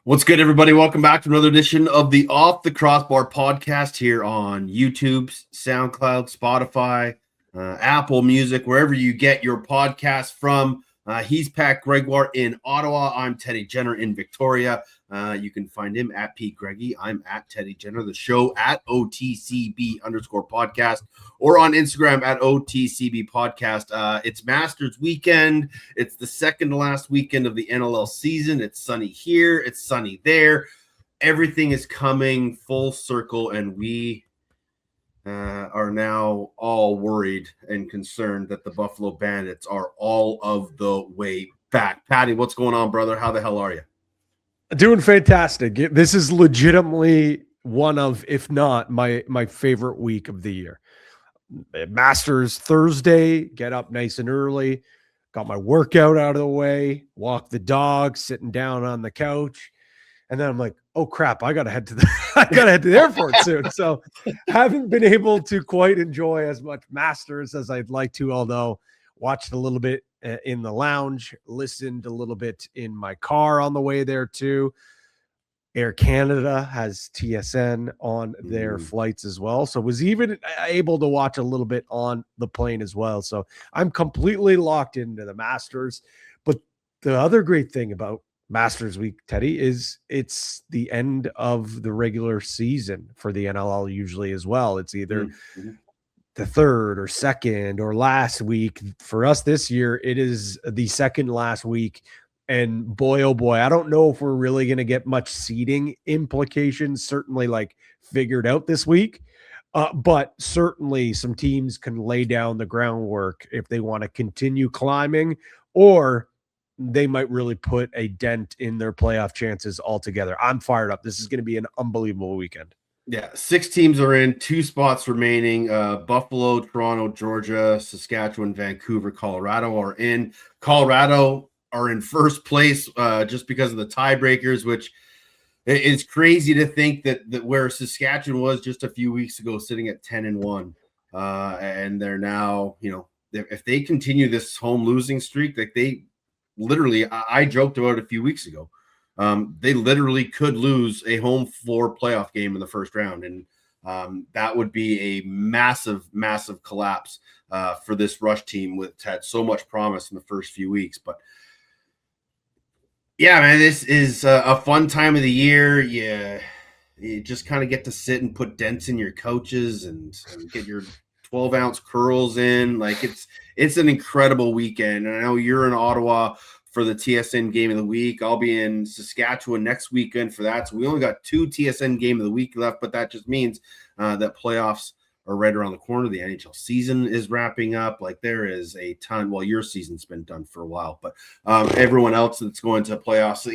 What's good, everybody? Welcome back to another edition of the Off the Crossbar podcast here on YouTube, SoundCloud, Spotify, Apple Music, wherever you get your podcast from. He's Pat Gregoire in Ottawa. I'm Teddy Jenner in Victoria. You can find him at Pete Greggy. I'm at Teddy Jenner. The show at OTCB_podcast or on Instagram at OTCB Podcast. It's Masters weekend. It's the second to last weekend of the NLL season. It's sunny here. It's sunny there. Everything is coming full circle, and we are now all worried and concerned that the Buffalo Bandits are all of the way back. Patty, what's going on, brother? How the hell are you? Doing fantastic. This is legitimately one of, if not my favorite week of the year. Masters Thursday, get up nice and early, got my workout out of the way, walk the dog, sitting down on the couch. And then I'm like, oh crap, I gotta head to the airport soon. So haven't been able to quite enjoy as much Masters as I'd like to, although watched a little bit in the lounge, listened a little bit in my car on the way there too. Air Canada has TSN on their flights as well. So was even able to watch a little bit on the plane as well. So I'm completely locked into the Masters. But the other great thing about Masters Week, Teddy, is it's the end of the regular season for the NLL usually as well. It's either the third or second or last week. For us this year, it is the second last week. And boy, oh boy, I don't know if we're really going to get much seeding implications, certainly like figured out this week. But certainly some teams can lay down the groundwork if they want to continue climbing, or they might really put a dent in their playoff chances altogether. I'm fired up. This is going to be an unbelievable weekend. Yeah, 6 teams are in, 2 spots remaining. Buffalo, Toronto, Georgia, Saskatchewan, Vancouver, Colorado are in. Colorado are in first place just because of the tiebreakers, which is crazy to think that where Saskatchewan was just a few weeks ago, sitting at 10-1, and they're now, if they continue this home losing streak, like they literally, I joked about it a few weeks ago. They literally could lose a home floor playoff game in the first round. And that would be a massive, massive collapse for this Rush team, which had so much promise in the first few weeks. But yeah, man, this is a fun time of the year. You just kind of get to sit and put dents in your couches and get your 12-ounce curls in. Like it's an incredible weekend. And I know you're in Ottawa for the TSN game of the week. I'll be in Saskatchewan next weekend for that. So we only got 2 TSN game of the week left, but that just means that playoffs are right around the corner. The NHL season is wrapping up. Like there is a ton. Well, your season's been done for a while, but everyone else that's going to playoffs,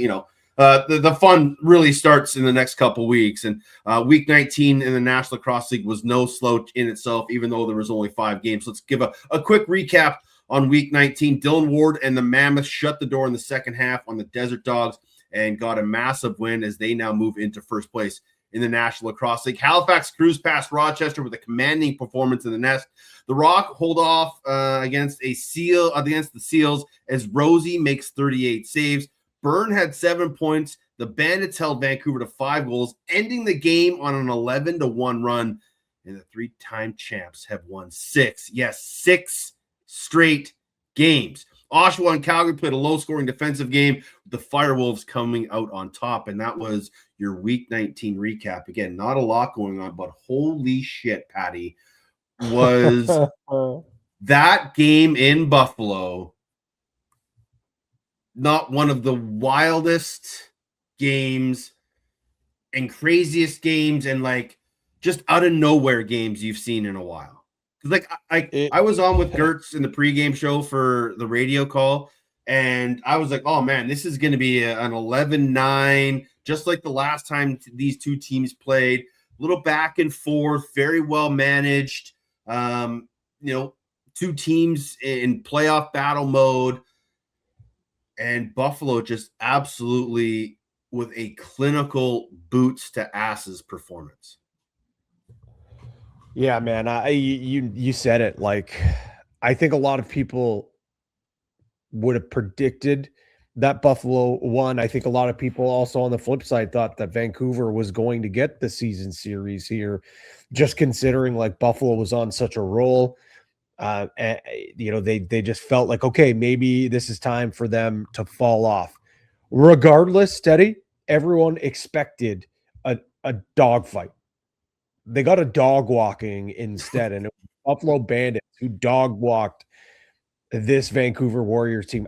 the fun really starts in the next couple weeks. And week 19 in the National Lacrosse League was no slouch in itself, even though there was only 5 games. Let's give a quick recap on week 19. Dylan Ward and the Mammoths shut the door in the second half on the Desert Dogs and got a massive win as they now move into first place in the National Lacrosse League. Halifax cruised past Rochester with a commanding performance in the Nest. The Rock hold off against the Seals as Rosie makes 38 saves. Byrne had 7 points. The Bandits held Vancouver to 5 goals, ending the game on an 11-1 run. And the 3-time champs have won 6. Yes, 6 straight games. Oshawa and Calgary played a low-scoring defensive game with the Firewolves coming out on top, and that was your Week 19 recap. Again, not a lot going on, but holy shit, Patty, was that game in Buffalo not one of the wildest games and craziest games and like just out of nowhere games you've seen in a while? Like I was on with Gertz in the pregame show for the radio call, and I was like, oh man, this is going to be an 11-9, just like the last time these two teams played. A little back and forth, very well managed. Two teams in playoff battle mode, and Buffalo just absolutely with a clinical boots to asses performance. Yeah, man. You said it. Like, I think a lot of people would have predicted that Buffalo won. I think a lot of people also on the flip side thought that Vancouver was going to get the season series here, just considering like Buffalo was on such a roll. And, they just felt like, okay, maybe this is time for them to fall off. Regardless, Teddy, everyone expected a dogfight. They got a dog walking instead, and it was Buffalo Bandits who dog walked this Vancouver Warriors team.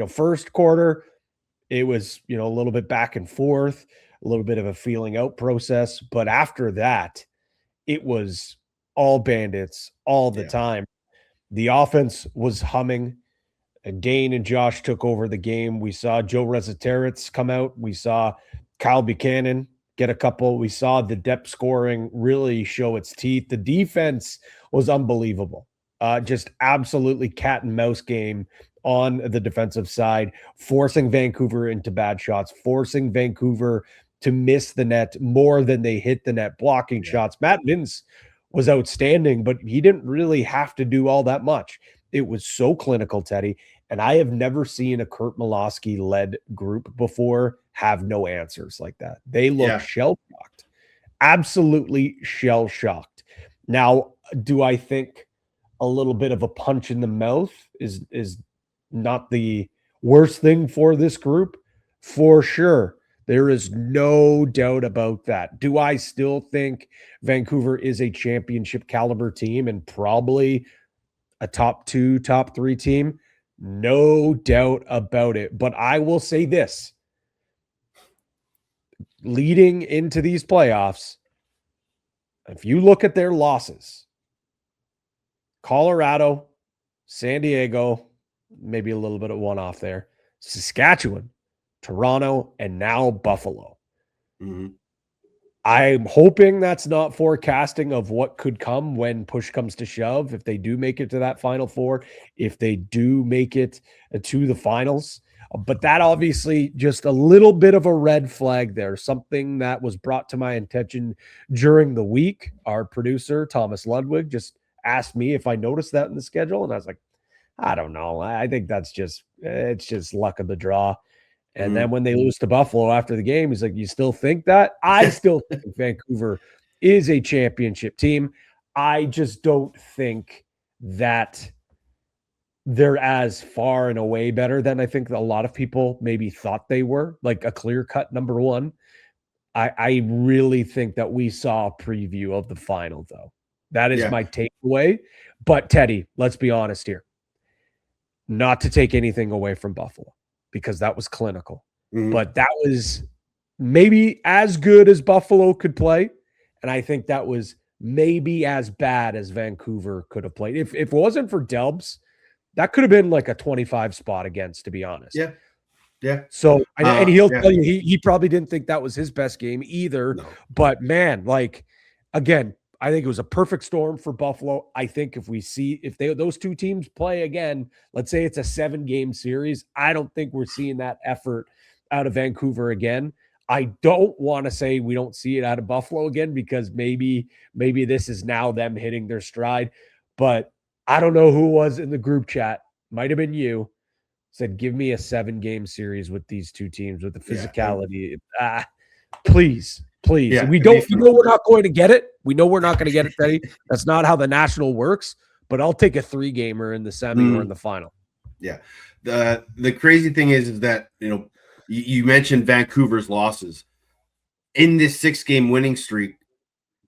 First quarter, it was, a little bit back and forth, a little bit of a feeling out process. But after that, it was all Bandits all the time. The offense was humming. Dane and Josh took over the game. We saw Joe Resetarits come out. We saw Kyle Buchanan get a couple. We saw the depth scoring really show its teeth. The defense was unbelievable. Just absolutely cat and mouse game on the defensive side, forcing Vancouver into bad shots, forcing Vancouver to miss the net more than they hit the net, blocking shots. Matt Vince was outstanding, but he didn't really have to do all that much. It was so clinical, Teddy. And I have never seen a Kurt Malosky-led group before have no answers like that. They look shell-shocked. Absolutely shell-shocked. Now, do I think a little bit of a punch in the mouth is not the worst thing for this group? For sure. There is no doubt about that. Do I still think Vancouver is a championship caliber team and probably a top 2, top 3 team? No doubt about it. But I will say this. Leading into these playoffs, if you look at their losses, Colorado, San Diego, maybe a little bit of one off there, Saskatchewan, Toronto, and now Buffalo. Mm-hmm. I'm hoping that's not forecasting of what could come when push comes to shove. If they do make it to that Final Four, if they do make it to the finals. But that obviously just a little bit of a red flag there. Something that was brought to my attention during the week. Our producer, Thomas Ludwig, just asked me if I noticed that in the schedule. And I was like, I don't know. I think it's just luck of the draw. And then when they lose to Buffalo after the game, he's like, you still think that? I still think Vancouver is a championship team. I just don't think that they're as far and away better than I think a lot of people maybe thought they were, like a clear-cut number one. I really think that we saw a preview of the final, though. That is my takeaway. But, Teddy, let's be honest here. Not to take anything away from Buffalo, because that was clinical. But that was maybe as good as Buffalo could play. And I think that was maybe as bad as Vancouver could have played. If it wasn't for Dubs, that could have been like a 25 spot against, to be honest. Yeah. So, and he'll tell you, he probably didn't think that was his best game either. No. But man, like, again, I think it was a perfect storm for Buffalo. I think if those two teams play again, let's say it's a 7-game series, I don't think we're seeing that effort out of Vancouver again. I don't want to say we don't see it out of Buffalo again, because maybe this is now them hitting their stride. But I don't know who was in the group chat. Might have been you. Said, give me a 7-game series with these two teams with the physicality. Please. Yeah, we know we're not going to get it. We know we're not going to get it, Teddy. That's not how the national works. But I'll take a 3-gamer in the semi or in the final. Yeah. The crazy thing is that, you mentioned Vancouver's losses. In this 6-game winning streak,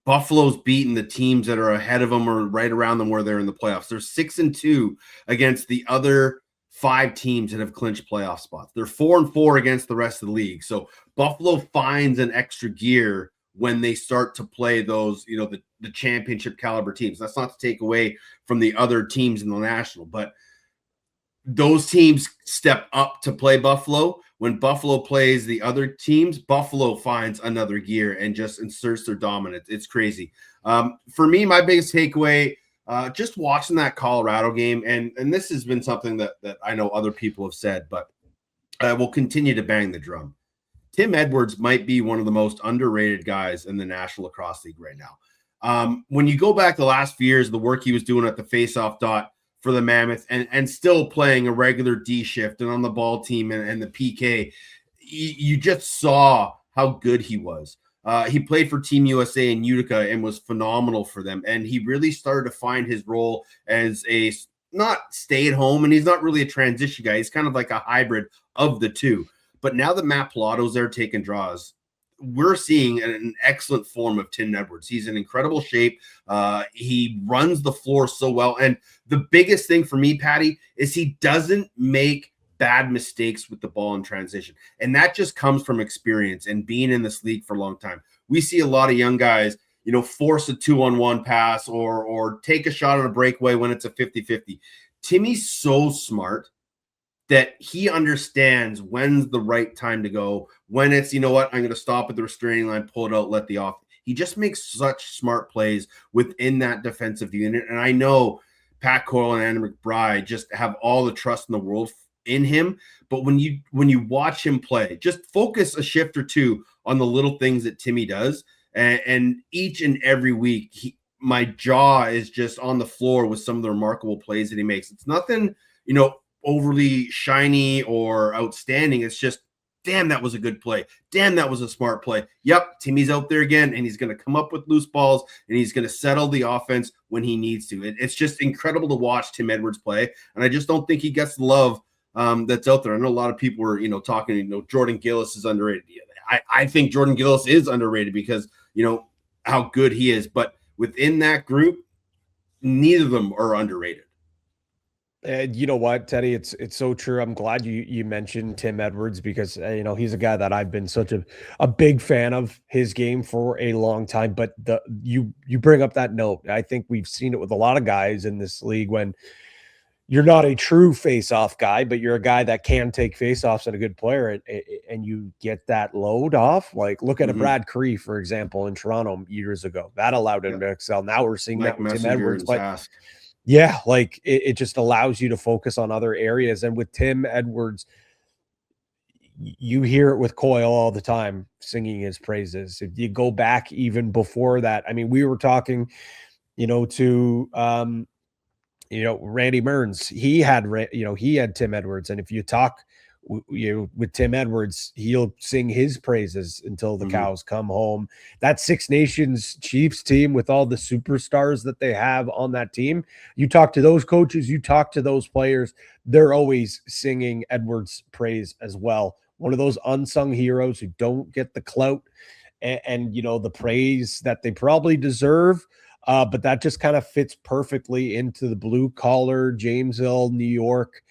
Buffalo's beaten the teams that are ahead of them or right around them where they're in the playoffs. They're 6-2 against the other 5 teams that have clinched playoff spots. They're 4-4 against the rest of the league. So Buffalo finds an extra gear when they start to play those, the championship caliber teams. That's not to take away from the other teams in the national, but those teams step up to play Buffalo. When Buffalo plays the other teams, Buffalo finds another gear and just inserts their dominance. It's crazy. For me, my biggest takeaway, just watching that Colorado game, and this has been something that I know other people have said, but I will continue to bang the drum. Tim Edwards might be one of the most underrated guys in the National Lacrosse League right now. When you go back the last few years, the work he was doing at the faceoff dot for the Mammoth and still playing a regular D shift and on the ball team and the PK. You just saw how good he was. He played for Team USA in Utica and was phenomenal for them. And he really started to find his role as a not stay at home, and he's not really a transition guy. He's kind of like a hybrid of the two. But now that Matt Pilato's there taking draws, we're seeing an excellent form of Tim Edwards. He's in incredible shape. He runs the floor so well. And the biggest thing for me, Patty, is he doesn't make bad mistakes with the ball in transition. And that just comes from experience and being in this league for a long time. We see a lot of young guys, force a 2-on-1 pass or take a shot on a breakaway when it's a 50-50. Timmy's so smart that he understands when's the right time to go, when it's, I'm going to stop at the restraining line, pull it out, let the off. He just makes such smart plays within that defensive unit. And I know Pat Coyle and Anna McBride just have all the trust in the world in him. But when you watch him play, just focus a shift or two on the little things that Timmy does. And each and every week, my jaw is just on the floor with some of the remarkable plays that he makes. It's nothing, overly shiny or outstanding. It's just, damn, that was a good play. Damn, that was a smart play. Yep, Timmy's out there again, and he's going to come up with loose balls, and he's going to settle the offense when he needs to. It's just incredible to watch Tim Edwards play, and I just don't think he gets the love that's out there. I know a lot of people were, talking, Jordan Gillis is underrated. I think Jordan Gillis is underrated because, how good he is. But within that group, neither of them are underrated. And you know what, Teddy, it's so true. I'm glad you mentioned Tim Edwards because he's a guy that I've been such a big fan of his game for a long time. But you bring up that note. I think we've seen it with a lot of guys in this league when you're not a true face-off guy, but you're a guy that can take face-offs and a good player, and you get that load off. Like look at a Brad Cree, for example, in Toronto years ago. That allowed him to excel. Now we're seeing that with Tim Edwards. But yeah, like it just allows you to focus on other areas. And with Tim Edwards, you hear it with Coyle all the time, singing his praises. If you go back even before that, I mean, we were talking, to Randy Mearns. He had Tim Edwards, and if you talk with Tim Edwards, he'll sing his praises until the cows come home. That Six Nations Chiefs team with all the superstars that they have on that team, you talk to those coaches, you talk to those players, they're always singing Edwards' praise as well. One of those unsung heroes who don't get the clout and the praise that they probably deserve. But that just kind of fits perfectly into the blue collar, Jamesville, New York,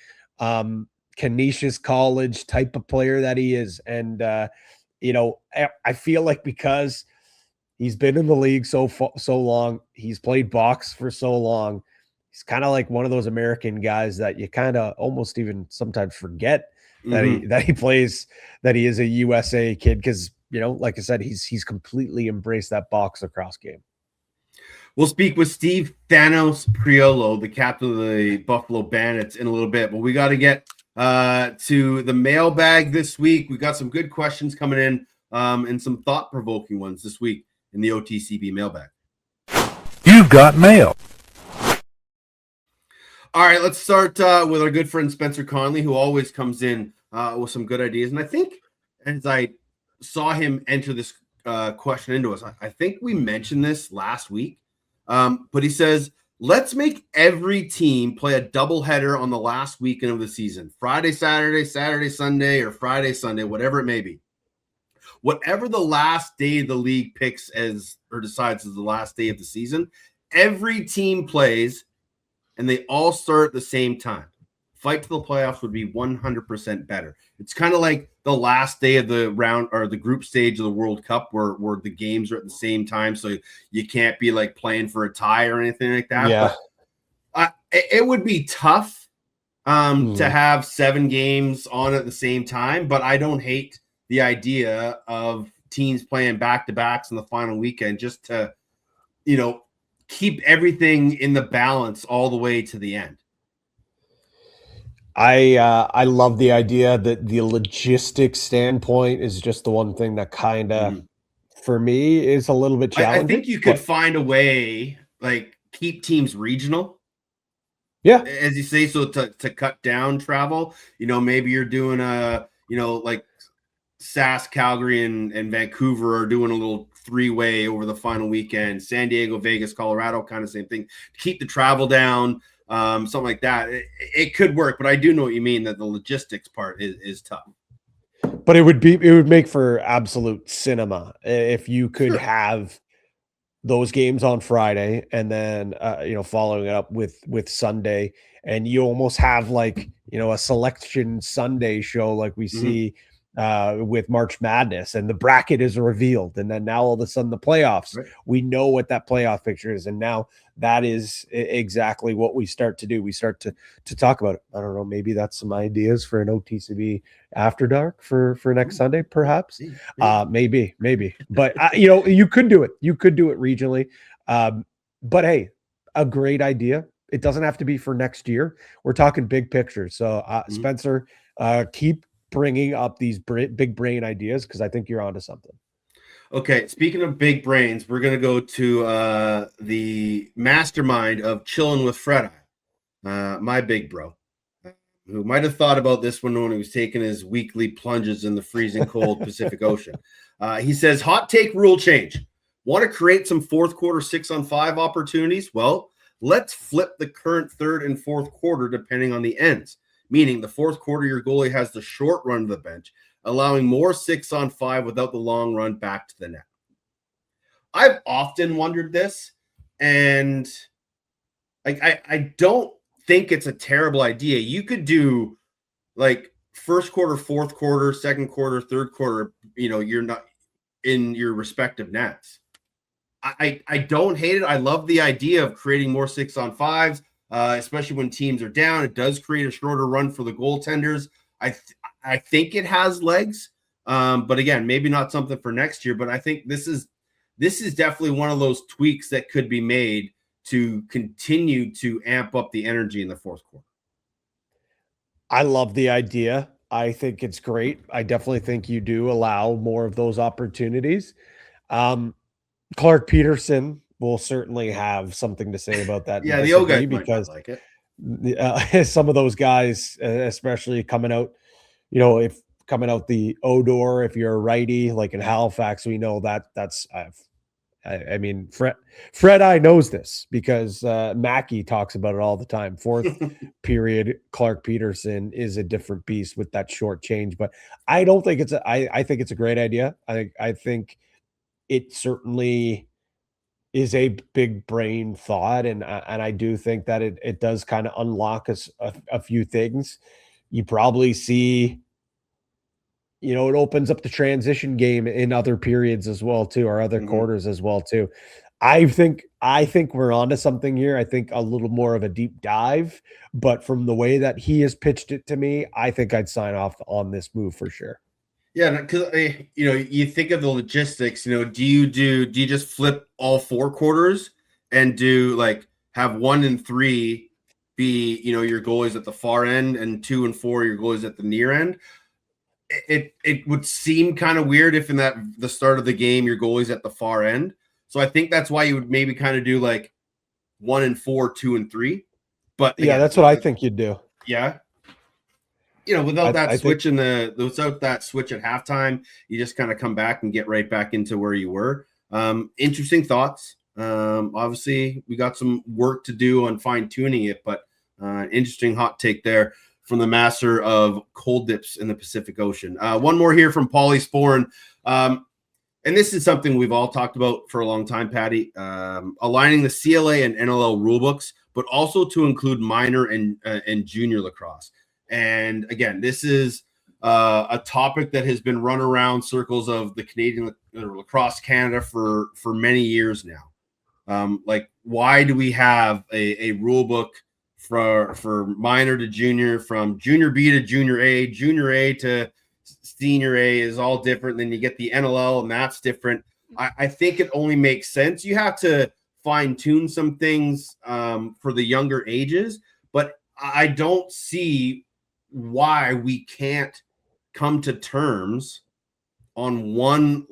Canisius College type of player that he is. And, I feel like because he's been in the league so long, he's played box for so long, he's kind of like one of those American guys that you kind of almost even sometimes forget that he plays, that he is a USA kid. Because, like I said, he's completely embraced that box lacrosse game. We'll speak with Steve Thanos Priolo, the captain of the Buffalo Bandits, in a little bit. But we got to get to the mailbag this week. We got some good questions coming in and some thought-provoking ones this week in the OTCB Mailbag. You've got mail. All right, let's start with our good friend Spencer Conley, who always comes in with some good ideas. And I think as I saw him enter this question into us, I think we mentioned this last week. But he says, let's make every team play a doubleheader on the last weekend of the season. Friday, Saturday, Saturday, Sunday, or Friday, Sunday, whatever it may be. Whatever the last day the league picks as or decides is the last day of the season, every team plays and they all start at the same time. Fight to the playoffs would be 100% better. It's kind of like the last day of the round or the group stage of the World Cup where the games are at the same time. So you can't be like playing for a tie or anything like that. Yeah. But, it would be tough to have 7 games on at the same time, but I don't hate the idea of teams playing back-to-backs in the final weekend just to, keep everything in the balance all the way to the end. I love the idea that the logistics standpoint is just the one thing that kind of, for me, is a little bit challenging. I think you could find a way, like keep teams regional. Yeah. as you say, so to cut down travel, maybe you're doing like Sask, Calgary, and Vancouver are doing a little three-way over the final weekend. San Diego, Vegas, Colorado, kind of same thing. Keep the travel down, something like that. It could work, but I do know what you mean, that the logistics part is tough. But it would make for absolute cinema if you could have those games on Friday and then following it up with Sunday, and you almost have like a selection Sunday show like we see with March Madness, and the bracket is revealed, and then now all of a sudden the playoffs, right. We know what that playoff picture is, and now that is exactly what we start to do. We start to talk about it. I don't know, maybe that's some ideas for an OTCB After Dark for next Sunday, perhaps. Maybe. But you could do it. You could do it regionally. But hey, a great idea. It doesn't have to be for next year. We're talking big picture. So Spencer, keep bringing up these big brain ideas, because I think you're onto something. Okay, speaking of big brains, we're going to go to the mastermind of Chilling with Fred Eye, my big bro, who might have thought about this one when he was taking his weekly plunges in the freezing cold Pacific Ocean. He says, hot take rule change. Want to create some fourth quarter 6-on-5 opportunities? Well, let's flip the current third and fourth quarter depending on the ends, meaning the fourth quarter your goalie has the short run to the bench, allowing more 6-on-5 without the long run back to the net. I've often wondered this, and I don't think it's a terrible idea. You could do like first quarter, fourth quarter, second quarter, third quarter, you're not in your respective nets. I don't hate it. I love the idea of creating more 6-on-5s, especially when teams are down. It does create a shorter run for the goaltenders. I think it has legs, but again, maybe not something for next year. But I think this is definitely one of those tweaks that could be made to continue to amp up the energy in the fourth quarter. I love the idea. I think it's great. I definitely think you do allow more of those opportunities. Clark Peterson will certainly have something to say about that. Yeah, the old guys might not like it. Some of those guys, especially coming out, if coming out the O door, if you're a righty, like in Halifax, we know that's. I mean, Fred I knows this because Mackey talks about it all the time. Fourth period, Clark Peterson is a different beast with that short change. But I don't think I think it's a great idea. I think it certainly is a big brain thought, and I do think that it does kind of unlock us a few things. You probably see, it opens up the transition game in other periods as well too, or other quarters as well too. I think we're onto something here. I think a little more of a deep dive, but from the way that he has pitched it to me, I think I'd sign off on this move for sure. Yeah, because you think of the logistics. Do you just flip all four quarters and do like have 1 and 3 be your goalies at the far end, and 2 and 4 your goalies at the near end? It would seem kind of weird if in the start of the game your goalie's at the far end. So I think that's why you would maybe kind of do like 1 and 4, 2 and 3. But yeah, that's what I think you'd do. Yeah. Without that switch at halftime, you just kind of come back and get right back into where you were. Interesting thoughts. Obviously, we got some work to do on fine tuning it, but interesting hot take there from the master of cold dips in the Pacific Ocean. One more here from Paulie Sporn. And this is something we've all talked about for a long time, Patty. Aligning the CLA and NLL rulebooks, but also to include minor and junior lacrosse. And again, this is a topic that has been run around circles of the Canadian Lacrosse Canada for many years now. Like, why do we have a rule book for minor to junior, from junior B to junior A to senior A is all different. Then you get the NLL, and that's different. I think it only makes sense. You have to fine tune some things for the younger ages, but I don't see why we can't come to terms on one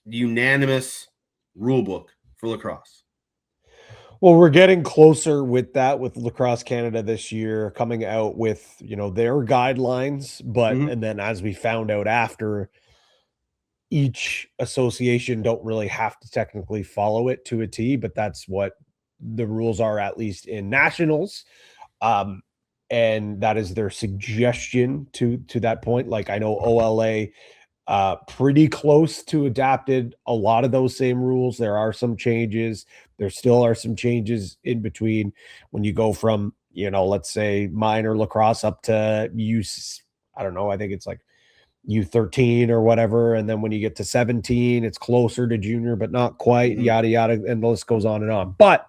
unanimous rule book for lacrosse. Well, we're getting closer with that with Lacrosse Canada this year coming out with, their guidelines, Mhm. and then as we found out after, each association don't really have to technically follow it to a T, but that's what the rules are, at least in nationals. Um, and that is their suggestion to that point. Like I know OLA pretty close to adapted a lot of those same rules. There are some changes. There still are some changes in between when you go from, let's say minor lacrosse up to I don't know, I think it's like U13 or whatever. And then when you get to 17, it's closer to junior, but not quite, Mhm. yada, yada. And the list goes on and on. But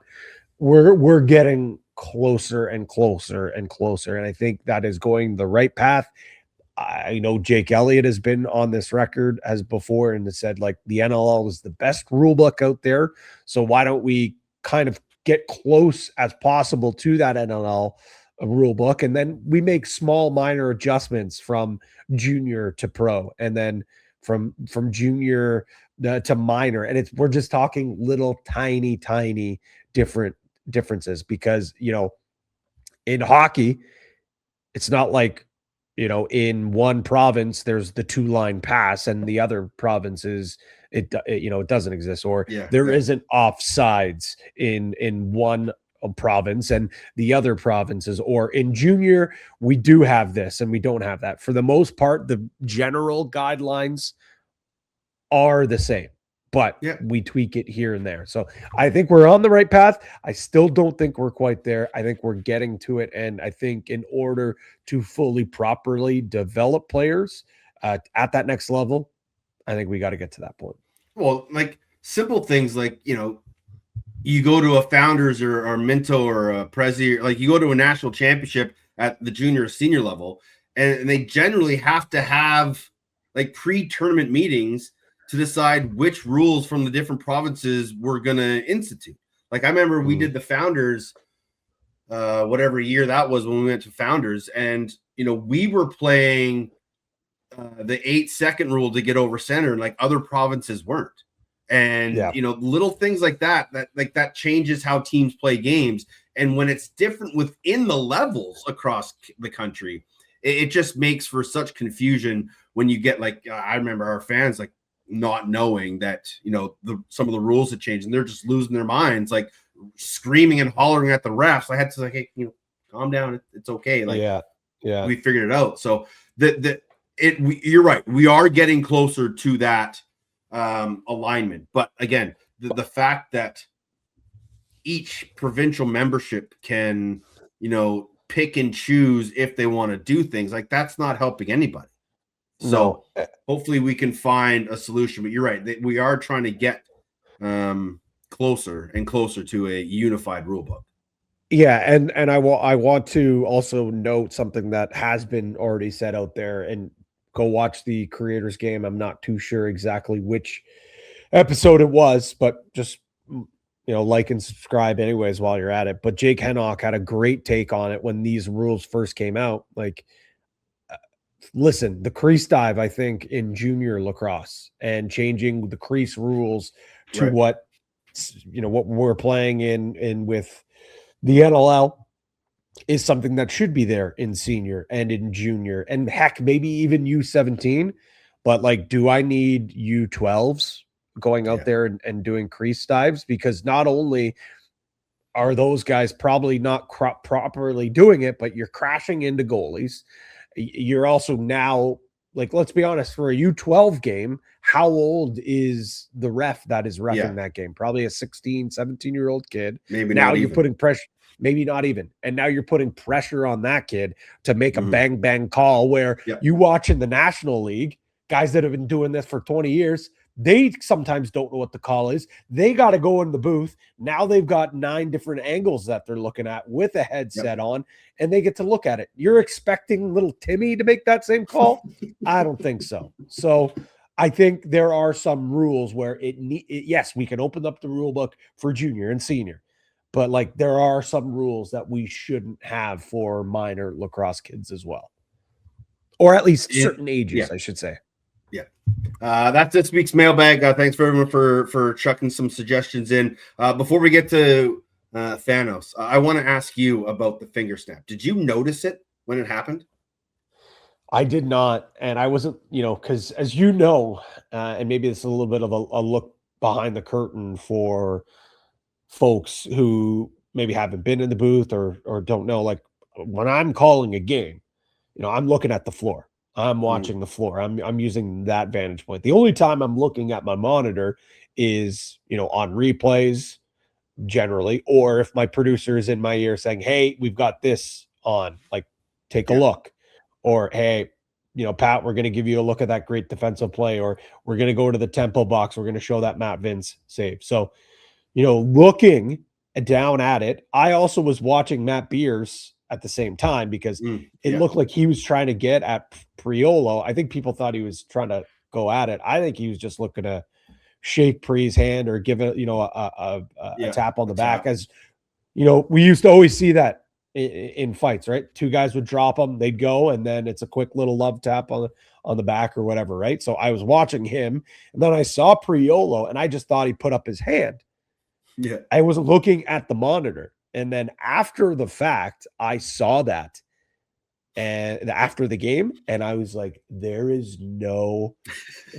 we're getting closer and closer and closer. And I think that is going the right path. I know Jake Elliott has been on this record as before and has said like the NLL is the best rule book out there. So why don't we kind of get close as possible to that NLL rule book, and then we make small minor adjustments from junior to pro, and then from junior to minor, and we're just talking little tiny differences because in hockey it's not like in one province there's the 2-line pass and the other provinces it doesn't exist, or Yeah, there yeah. isn't offsides in one province and the other provinces, or in junior we do have this and we don't have that. For the most part, the general guidelines are the same, but Yeah. we tweak it here and there. So I think we're on the right path. I still don't think we're quite there. I think we're getting to it. And I think in order to fully, properly develop players at that next level, I think we got to get to that point. Well, like simple things like, you go to a Founders or Minto or a Prezi, like you go to a national championship at the junior or senior level, and they generally have to have like pre-tournament meetings to decide which rules from the different provinces we're going to institute. Like I remember we did the Founders, whatever year that was when we went to Founders, and we were playing the 8-second rule to get over center, and like other provinces weren't. And little things like that changes how teams play games. And when it's different within the levels across the country, it just makes for such confusion when you get like I remember our fans like not knowing that some of the rules had changed and they're just losing their minds, like screaming and hollering at the refs. I had to like, hey, calm down, it's okay. Like we figured it out. So you're right, we are getting closer to that alignment. But again, the fact that each provincial membership can pick and choose if they want to do things, like that's not helping anybody. So hopefully we can find a solution. But you're right, we are trying to get closer and closer to a unified rule book. Yeah, and I want to also note something that has been already said out there, and go watch the Creators Game. I'm not too sure exactly which episode it was, but just like and subscribe anyways while you're at it. But Jake Hennock had a great take on it when these rules first came out. Like, listen, the crease dive, I think, in junior lacrosse and changing the crease rules to what we're playing in with the NLL is something that should be there in senior and in junior, and heck, maybe even U17. But like, do I need U12s going out there and doing crease dives? Because not only are those guys probably not properly doing it, but you're crashing into goalies. You're also now, like, let's be honest, for a U12 game, how old is the ref that is reffing that game? Probably a 16, 17-year-old kid. Maybe now not you're even. putting pressure, maybe not even. And now you're putting pressure on that kid to make a bang, bang call where you watch in the National League, guys that have been doing this for 20 years, they sometimes don't know what the call is. They got to go in the booth. Now they've got 9 different angles that they're looking at with a headset on, and they get to look at it. You're expecting little Timmy to make that same call? I don't think so. So I think there are some rules where yes, we can open up the rule book for junior and senior, but like there are some rules that we shouldn't have for minor lacrosse kids as well, or at least certain ages, I should say. Yeah. That's this week's mailbag. Thanks for everyone for chucking some suggestions in. Before we get to Thanos, I want to ask you about the finger snap. Did you notice it when it happened? I did not, and I wasn't, because as you know, and maybe it's a little bit of a look behind the curtain for folks who maybe haven't been in the booth or don't know. Like when I'm calling a game, I'm looking at the floor. I'm watching the floor. I'm using that vantage point. The only time I'm looking at my monitor is, on replays generally, or if my producer is in my ear saying, "Hey, we've got this on, like, take a look," or, "Hey, Pat, we're going to give you a look at that great defensive play," or "We're going to go to the tempo box. We're going to show that Matt Vince save." So, looking down at it, I also was watching Matt Beers at the same time because it looked like he was trying to get at Priolo. I think people thought he was trying to go at it. I think he was just looking to shake Pre's hand or give it, a tap on the back. As we used to always see that in fights, right? Two guys would drop them, they'd go, and then it's a quick little love tap on the back or whatever, right? So I was watching him, and then I saw Priolo, and I just thought he put up his hand. Yeah, I was looking at the monitor, and then after the fact, I saw that, and after the game, and I was like, "There is no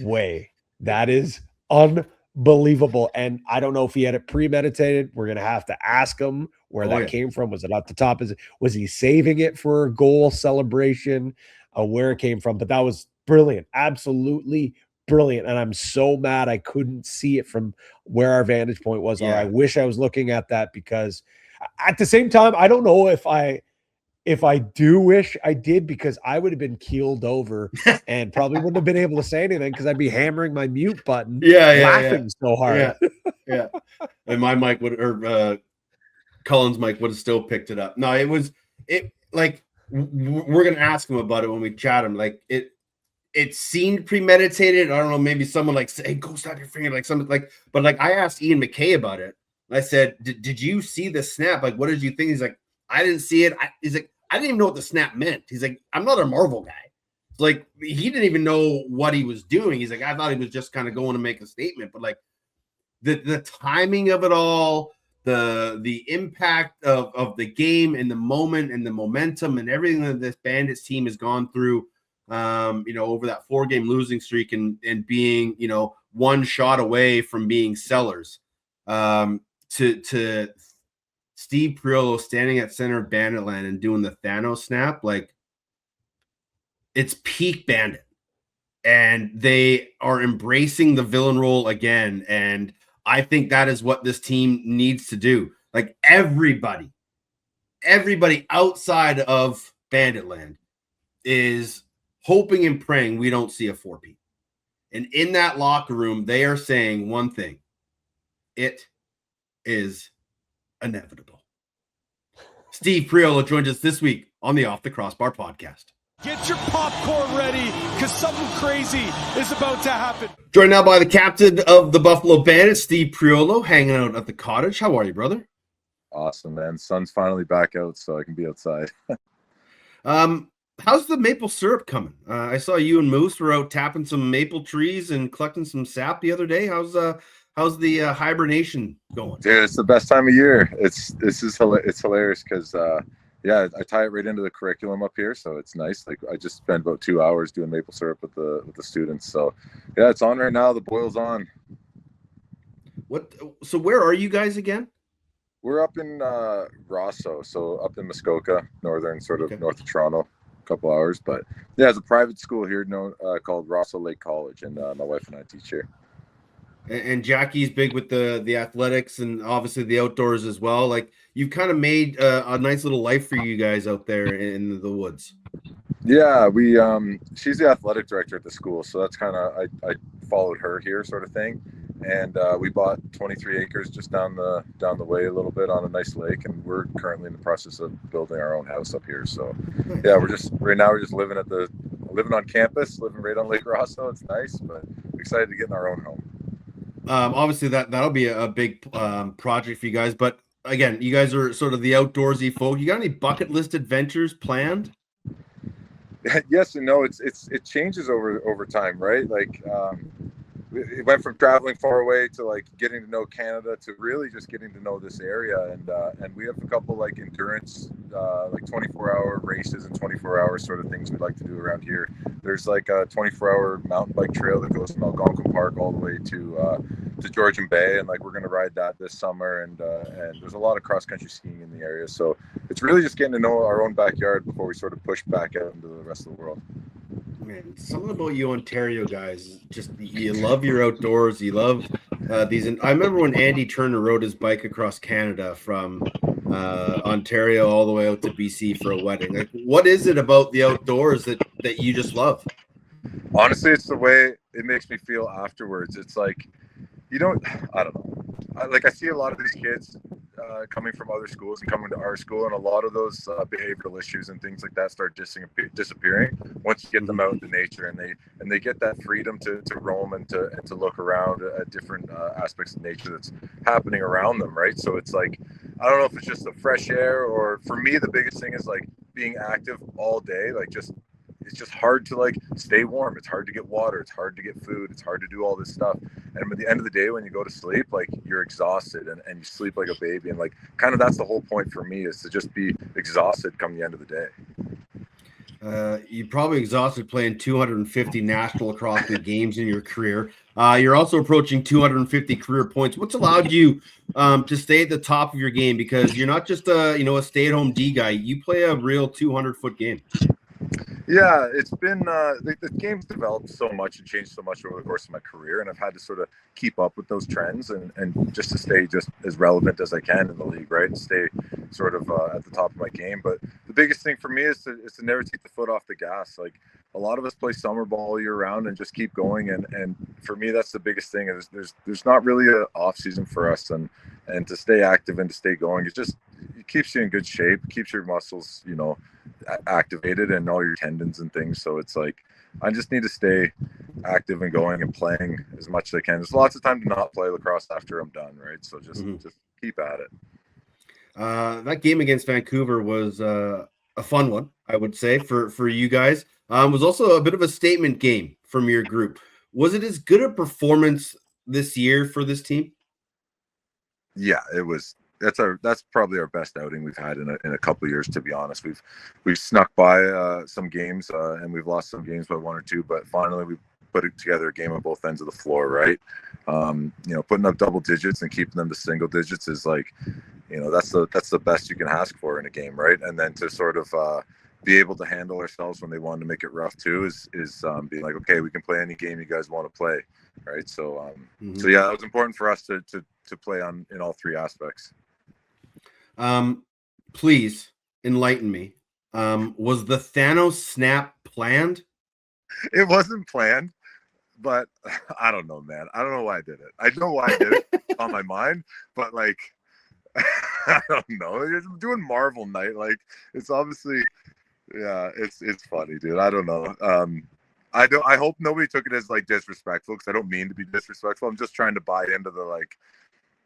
way that is." Unbelievable. And I don't know if he had it premeditated. We're going to have to ask him where that came from. Was it at the top? Was he saving it for a goal celebration? Where it came from? But that was brilliant. Absolutely brilliant. And I'm so mad I couldn't see it from where our vantage point was. Or I wish I was looking at that, because at the same time, I don't know if I do wish I did, because I would have been keeled over and probably wouldn't have been able to say anything because I'd be hammering my mute button, laughing so hard. Yeah. And my mic Cullen's mic would have still picked it up. No, we're going to ask him about it when we chat him. Like it seemed premeditated. I don't know, maybe someone like say, "Hey, go snap your finger," like something like, but like I asked Ian McKay about it. I said, did you see the snap? Like, what did you think? He's like, "I didn't see it." He's like, "I didn't even know what the snap meant." He's like, "I'm not a Marvel guy." It's like, he didn't even know what he was doing. He's like, "I thought he was just kind of going to make a statement." But like the timing of it all, the impact of the game and the moment and the momentum and everything that this Bandits team has gone through, over that 4-game losing streak and being, one shot away from being sellers, to Steve Priolo standing at center of Banditland and doing the Thanos snap, like, it's peak Bandit. And they are embracing the villain role again. And I think that is what this team needs to do. Like, everybody outside of Banditland is hoping and praying we don't see a 4P. And in that locker room, they are saying one thing: it is inevitable. Steve Priolo joins us this week on the Off the Crossbar podcast. Get your popcorn ready, because something crazy is about to happen. Joined now by the captain of the Buffalo Bandits, Steve Priolo, hanging out at the cottage. How are you, brother? Awesome, man. Sun's finally back out, so I can be outside. How's the maple syrup coming? I saw you and Moose were out tapping some maple trees and collecting some sap the other day. How's the hibernation going? Dude, it's the best time of year. It's hilarious because I tie it right into the curriculum up here, so it's nice. Like, I just spent about 2 hours doing maple syrup with the students. So yeah, it's on right now. The boil's on. So where are you guys again? We're up in Rosso, so up in Muskoka, northern, north of Toronto. Couple hours, but yeah, it's a private school here called Rosso Lake College, and my wife and I teach here. And Jackie's big with the athletics and obviously the outdoors as well. Like, you've kind of made a nice little life for you guys out there in the woods. Yeah, we she's the athletic director at the school, so that's kind of I followed her here, sort of thing. And we bought 23 acres just down the way a little bit on a nice lake, and we're currently in the process of building our own house up here. So yeah, we're just living on campus, living right on Lake Rosso. It's nice, but excited to get in our own home. Obviously that'll be a big project for you guys, but again, you guys are sort of the outdoorsy folk. You got any bucket list adventures planned? Yes and no. It changes over time, right? Like it went from traveling far away to like getting to know Canada to really just getting to know this area. And we have a couple like endurance, like 24-hour races and 24-hour sort of things we'd like to do around here. There's like a 24-hour mountain bike trail that goes from Algonquin Park all the way to Georgian Bay, and like we're going to ride that this summer. And there's a lot of cross country skiing in the area, so it's really just getting to know our own backyard before we sort of push back out into the rest of the world. Man, something about you Ontario guys, just you love your outdoors. You love these. I remember when Andy Turner rode his bike across Canada from Ontario all the way out to BC for a wedding. Like, what is it about the outdoors that you just love? Honestly, it's the way it makes me feel afterwards. It's like, I don't know. I see a lot of these kids coming from other schools and coming to our school, and a lot of those behavioral issues and things like that start disappearing once you get them out into nature, and they get that freedom to roam and to look around at different aspects of nature that's happening around them, right? So it's like, I don't know if it's just the fresh air, or for me the biggest thing is like being active all day. Like it's just hard to like stay warm. It's hard to get water. It's hard to get food. It's hard to do all this stuff. And at the end of the day, when you go to sleep, like you're exhausted and you sleep like a baby. And like, kind of that's the whole point for me, is to just be exhausted come the end of the day. You're probably exhausted playing 250 national lacrosse league games in your career. You're also approaching 250 career points. What's allowed you to stay at the top of your game? Because you're not just a stay-at-home D guy. You play a real 200-foot game. Yeah, it's been the game's developed so much and changed so much over the course of my career, and I've had to sort of keep up with those trends and just to stay just as relevant as I can in the league, right? And stay sort of at the top of my game. But the biggest thing for me is to never take the foot off the gas. Like, a lot of us play summer ball all year round and just keep going. And for me, that's the biggest thing. Is there's not really an off season for us, and to stay active and to stay going, it keeps you in good shape, keeps your muscles, activated, and all your tendons and things. So it's like, I just need to stay active and going and playing as much as I can. There's lots of time to not play lacrosse after I'm done, right? So just keep at it. That game against Vancouver was a fun one, I would say, for you guys. It was also a bit of a statement game from your group. Was it as good a performance this year for this team? Yeah, it was. That's probably our best outing we've had in a couple of years, to be honest. We've snuck by some games and we've lost some games by one or two, but finally we put together a game on both ends of the floor, right? Putting up double digits and keeping them to single digits is like, that's the best you can ask for in a game, right? And then to sort of be able to handle ourselves when they wanted to make it rough too is being like, okay, we can play any game you guys want to play, right? So so yeah, it was important for us to play in all three aspects. Please enlighten me. Was the Thanos snap planned? It wasn't planned, but I don't know, man. I don't know why I did it. I know why I did it on my mind, but like, I don't know. You're doing Marvel night. Like, it's obviously, yeah, it's funny, dude. I don't know. I hope nobody took it as like disrespectful, because I don't mean to be disrespectful. I'm just trying to buy into the like,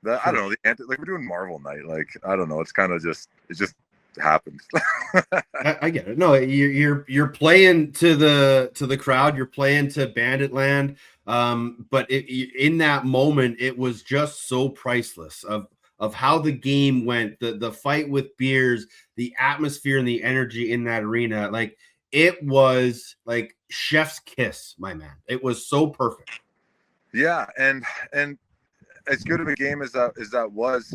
I don't know, like we're doing Marvel night. Like, I don't know. It's kind of it just happened. I get it. No, you're playing to the crowd. You're playing to Bandit Land. But in that moment, it was just so priceless of how the game went, the fight with beers, the atmosphere and the energy in that arena. Like, it was like chef's kiss, my man. It was so perfect. Yeah, and as good of a game as that was,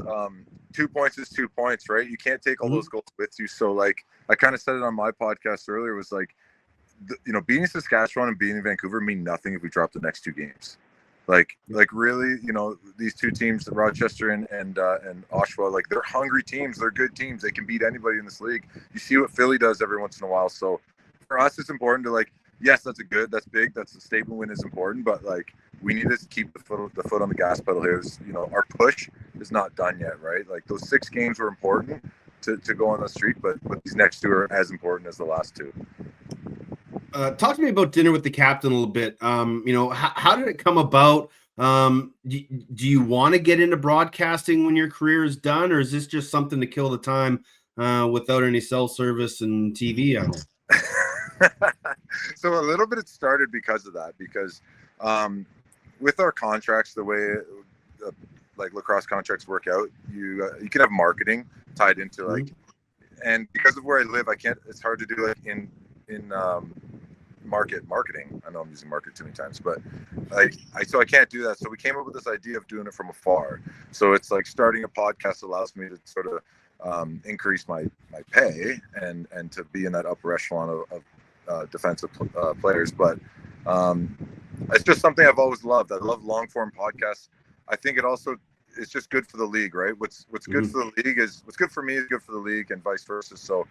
2 points is 2 points, right? You can't take all those goals with you. So like, I kind of said it on my podcast earlier, was like, beating Saskatchewan and beating Vancouver mean nothing if we drop the next two games. Like really, these two teams, Rochester and Oshawa, like, they're hungry teams. They're good teams. They can beat anybody in this league. You see what Philly does every once in a while. So for us, it's important to, like, yes, that's big. That's a statement win is important, but like, we need to keep the foot on the gas pedal here. Our push is not done yet, right? Like, those 6 games were important to go on the streak, but these next two are as important as the last two. Talk to me about dinner with the captain a little bit. How did it come about? Do you want to get into broadcasting when your career is done, or is this just something to kill the time without any cell service and TV on it? So a little bit it started because of that, because with our contracts, the way like lacrosse contracts work out, you can have marketing tied into like, and because of where I live, I can't. It's hard to do like in marketing. I know I'm using market too many times, but so I can't do that. So we came up with this idea of doing it from afar. So it's like starting a podcast allows me to sort of increase my pay and to be in that upper echelon of defensive players. But it's just something I've always loved. I love long form podcasts. I think it's just good for the league, right? What's good for the league is what's good for me is good for the league, and vice versa. So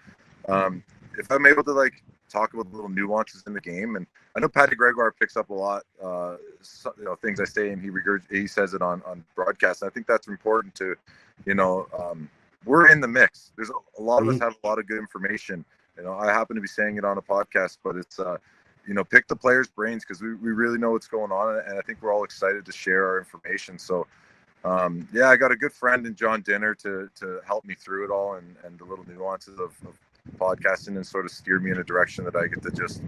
if I'm able to like talk about the little nuances in the game, and I know Patty Gregoire picks up a lot, things I say, and he says it on broadcast. And I think that's important to, we're in the mix. There's a lot of us have a lot of good information. I happen to be saying it on a podcast, but it's pick the players' brains because we really know what's going on, and I think we're all excited to share our information. So I got a good friend in John Dinner to help me through it all and the little nuances of podcasting and sort of steer me in a direction that I get to just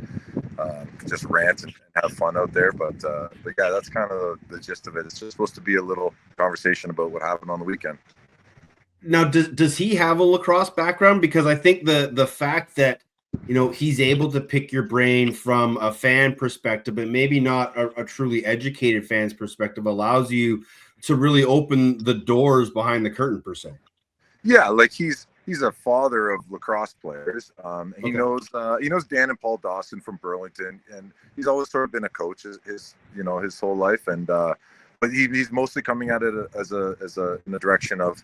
rant and have fun out there. But yeah, that's kind of the gist of it. It's just supposed to be a little conversation about what happened on the weekend. Now, does he have a lacrosse background? Because I think the fact that he's able to pick your brain from a fan perspective, but maybe not a truly educated fan's perspective, allows you to really open the doors behind the curtain, per se. Yeah, like he's a father of lacrosse players. He knows Dan and Paul Dawson from Burlington, and he's always sort of been a coach his whole life. And but he's mostly coming at it as in the direction of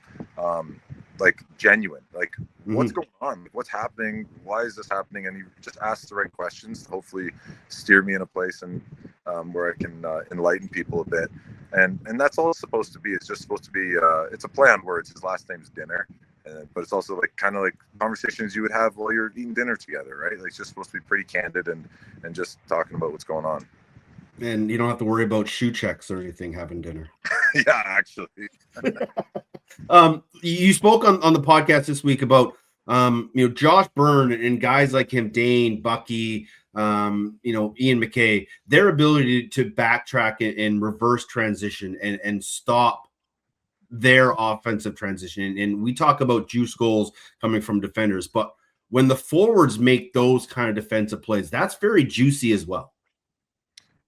like genuine, like what's going on, what's happening, why is this happening, and he just asks the right questions to hopefully steer me in a place and where I can enlighten people a bit. And that's all it's supposed to be. It's just supposed to be it's a play on words. His last name's Dinner, but it's also like kind of like conversations you would have while you're eating dinner together, right? Like it's just supposed to be pretty candid and just talking about what's going on. And you don't have to worry about shoe checks or anything having dinner. Yeah, actually. You spoke on the podcast this week about Josh Byrne and guys like him, Dane, Bucky, Ian McKay, their ability to backtrack and reverse transition and stop their offensive transition. And we talk about juice goals coming from defenders, but when the forwards make those kind of defensive plays, that's very juicy as well.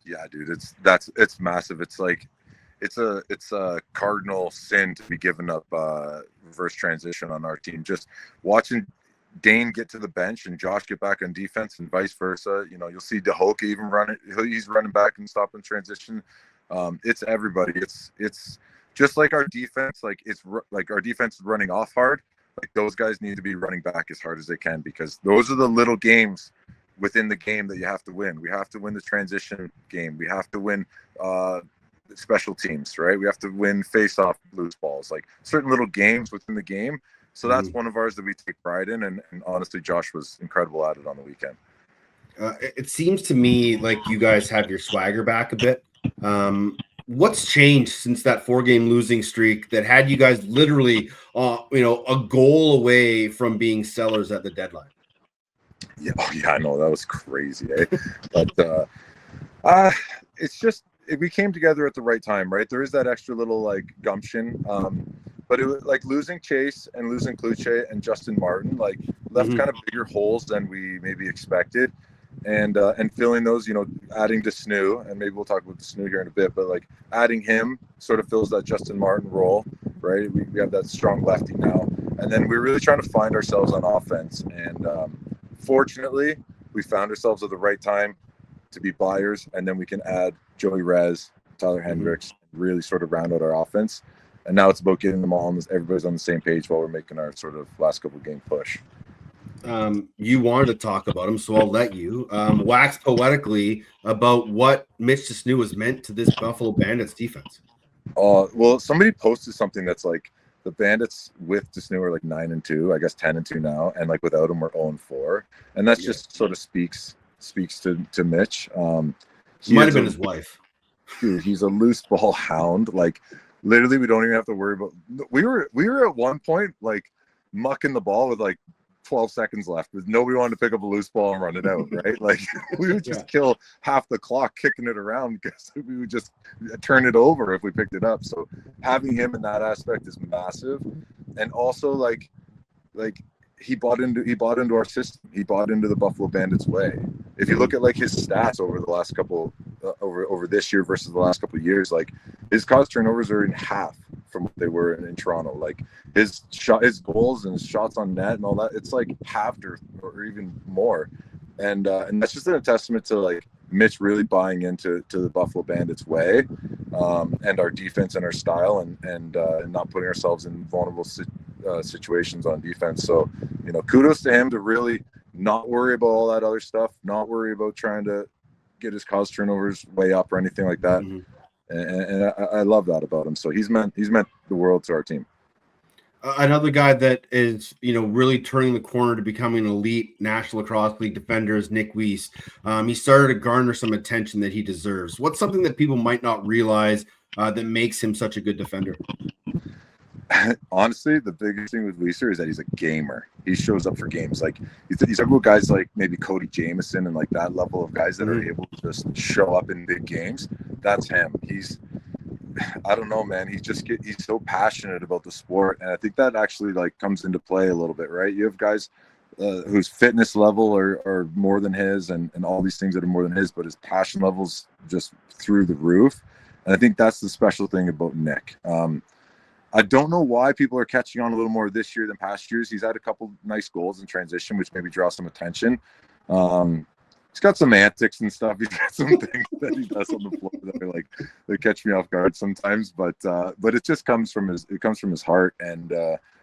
Yeah, dude, it's massive. It's like it's a cardinal sin to be giving up reverse transition on our team. Just watching Dane get to the bench and Josh get back on defense and vice versa. You'll see DeHoka even running. He's running back and stopping transition. It's everybody. It's just like our defense. Like it's like our defense is running off hard. Like those guys need to be running back as hard as they can, because those are the little games within the game that you have to win. We have to win the transition game. We have to win special teams, right? We have to win face-off loose balls, like certain little games within the game. So that's one of ours that we take pride in. And honestly, Josh was incredible at it on the weekend. It seems to me like you guys have your swagger back a bit. What's changed since that 4-game losing streak that had you guys literally, a goal away from being sellers at the deadline? Yeah, I know that was crazy, eh? But it's just we came together at the right time, right? There is that extra little like gumption, but it was like losing Chase and losing Kluche and Justin Martin like left kind of bigger holes than we maybe expected, and filling those, adding Desnoo, and maybe we'll talk about Desnoo here in a bit, but like adding him sort of fills that Justin Martin role, right? We have that strong lefty now, and then we're really trying to find ourselves on offense, and fortunately, we found ourselves at the right time to be buyers, and then we can add Joey Rez, Tyler Hendricks, really sort of round out our offense. And now it's about getting them all, everybody's on the same page while we're making our sort of last couple of game push. You wanted to talk about him, so I'll let you wax poetically about what Mitch Desnoo has meant to this Buffalo Bandits defense. Well, somebody posted something that's like, the Bandits with Desnoo are like 9-2, I guess 10-2 now, and like without him we're 0-4, and that's just sort of speaks to Mitch. He might have been his wife. Dude, he's a loose ball hound. Like literally, we don't even have to worry about. We were at one point like mucking the ball with like 12 seconds left, but nobody wanted to pick up a loose ball and run it out, right? Like we would just kill half the clock kicking it around because we would just turn it over if we picked it up. So having him in that aspect is massive. And also like he bought into our system. He bought into the Buffalo Bandits way. If you look at like his stats over the last couple over this year versus the last couple of years, like his caused turnovers are in half from what they were in Toronto. Like his goals and his shots on net and all that, it's like halved or even more. And that's just a testament to like Mitch really buying into the Buffalo Bandits way, and our defense and our style, and not putting ourselves in vulnerable situations on defense. So, you know, kudos to him to really not worry about all that other stuff, not worry about trying to get his cause turnovers way up or anything like that. Mm-hmm. And I love that about him. So he's meant the world to our team. Another guy that is, you know, really turning the corner to becoming an elite National Lacrosse League defender is Nick Weiss. He started to garner some attention that he deserves. What's something that people might not realize that makes him such a good defender? Honestly, the biggest thing with Weiser is that he's a gamer. He shows up for games. Like he's talking about guys like maybe Cody Jamieson and like that level of guys that are able to just show up in big games. That's him. I don't know, man. He's so passionate about the sport, and I think that actually like comes into play a little bit, right? You have guys whose fitness level are more than his, and all these things that are more than his, but his passion level's just through the roof. And I think that's the special thing about Nick. I don't know why people are catching on a little more this year than past years. He's had a couple nice goals in transition, which maybe draw some attention. He's got some antics and stuff. He's got some things that he does on the floor that are like, they catch me off guard sometimes. But it just comes from his heart, and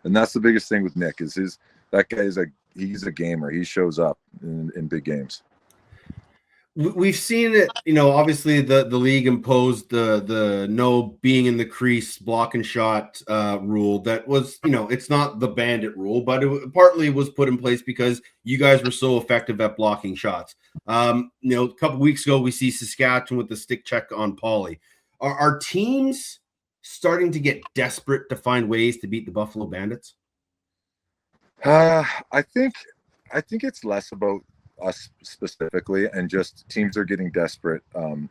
that's the biggest thing with Nick is that guy he's a gamer. He shows up in big games. We've seen it, you know, obviously the league imposed the no being in the crease block and shot rule. That was, you know, it's not the Bandit rule, but it partly was put in place because you guys were so effective at blocking shots. You know, a couple weeks ago, we see Saskatchewan with the stick check on Pauly. Are teams starting to get desperate to find ways to beat the Buffalo Bandits? I think it's less about us specifically, and just teams are getting desperate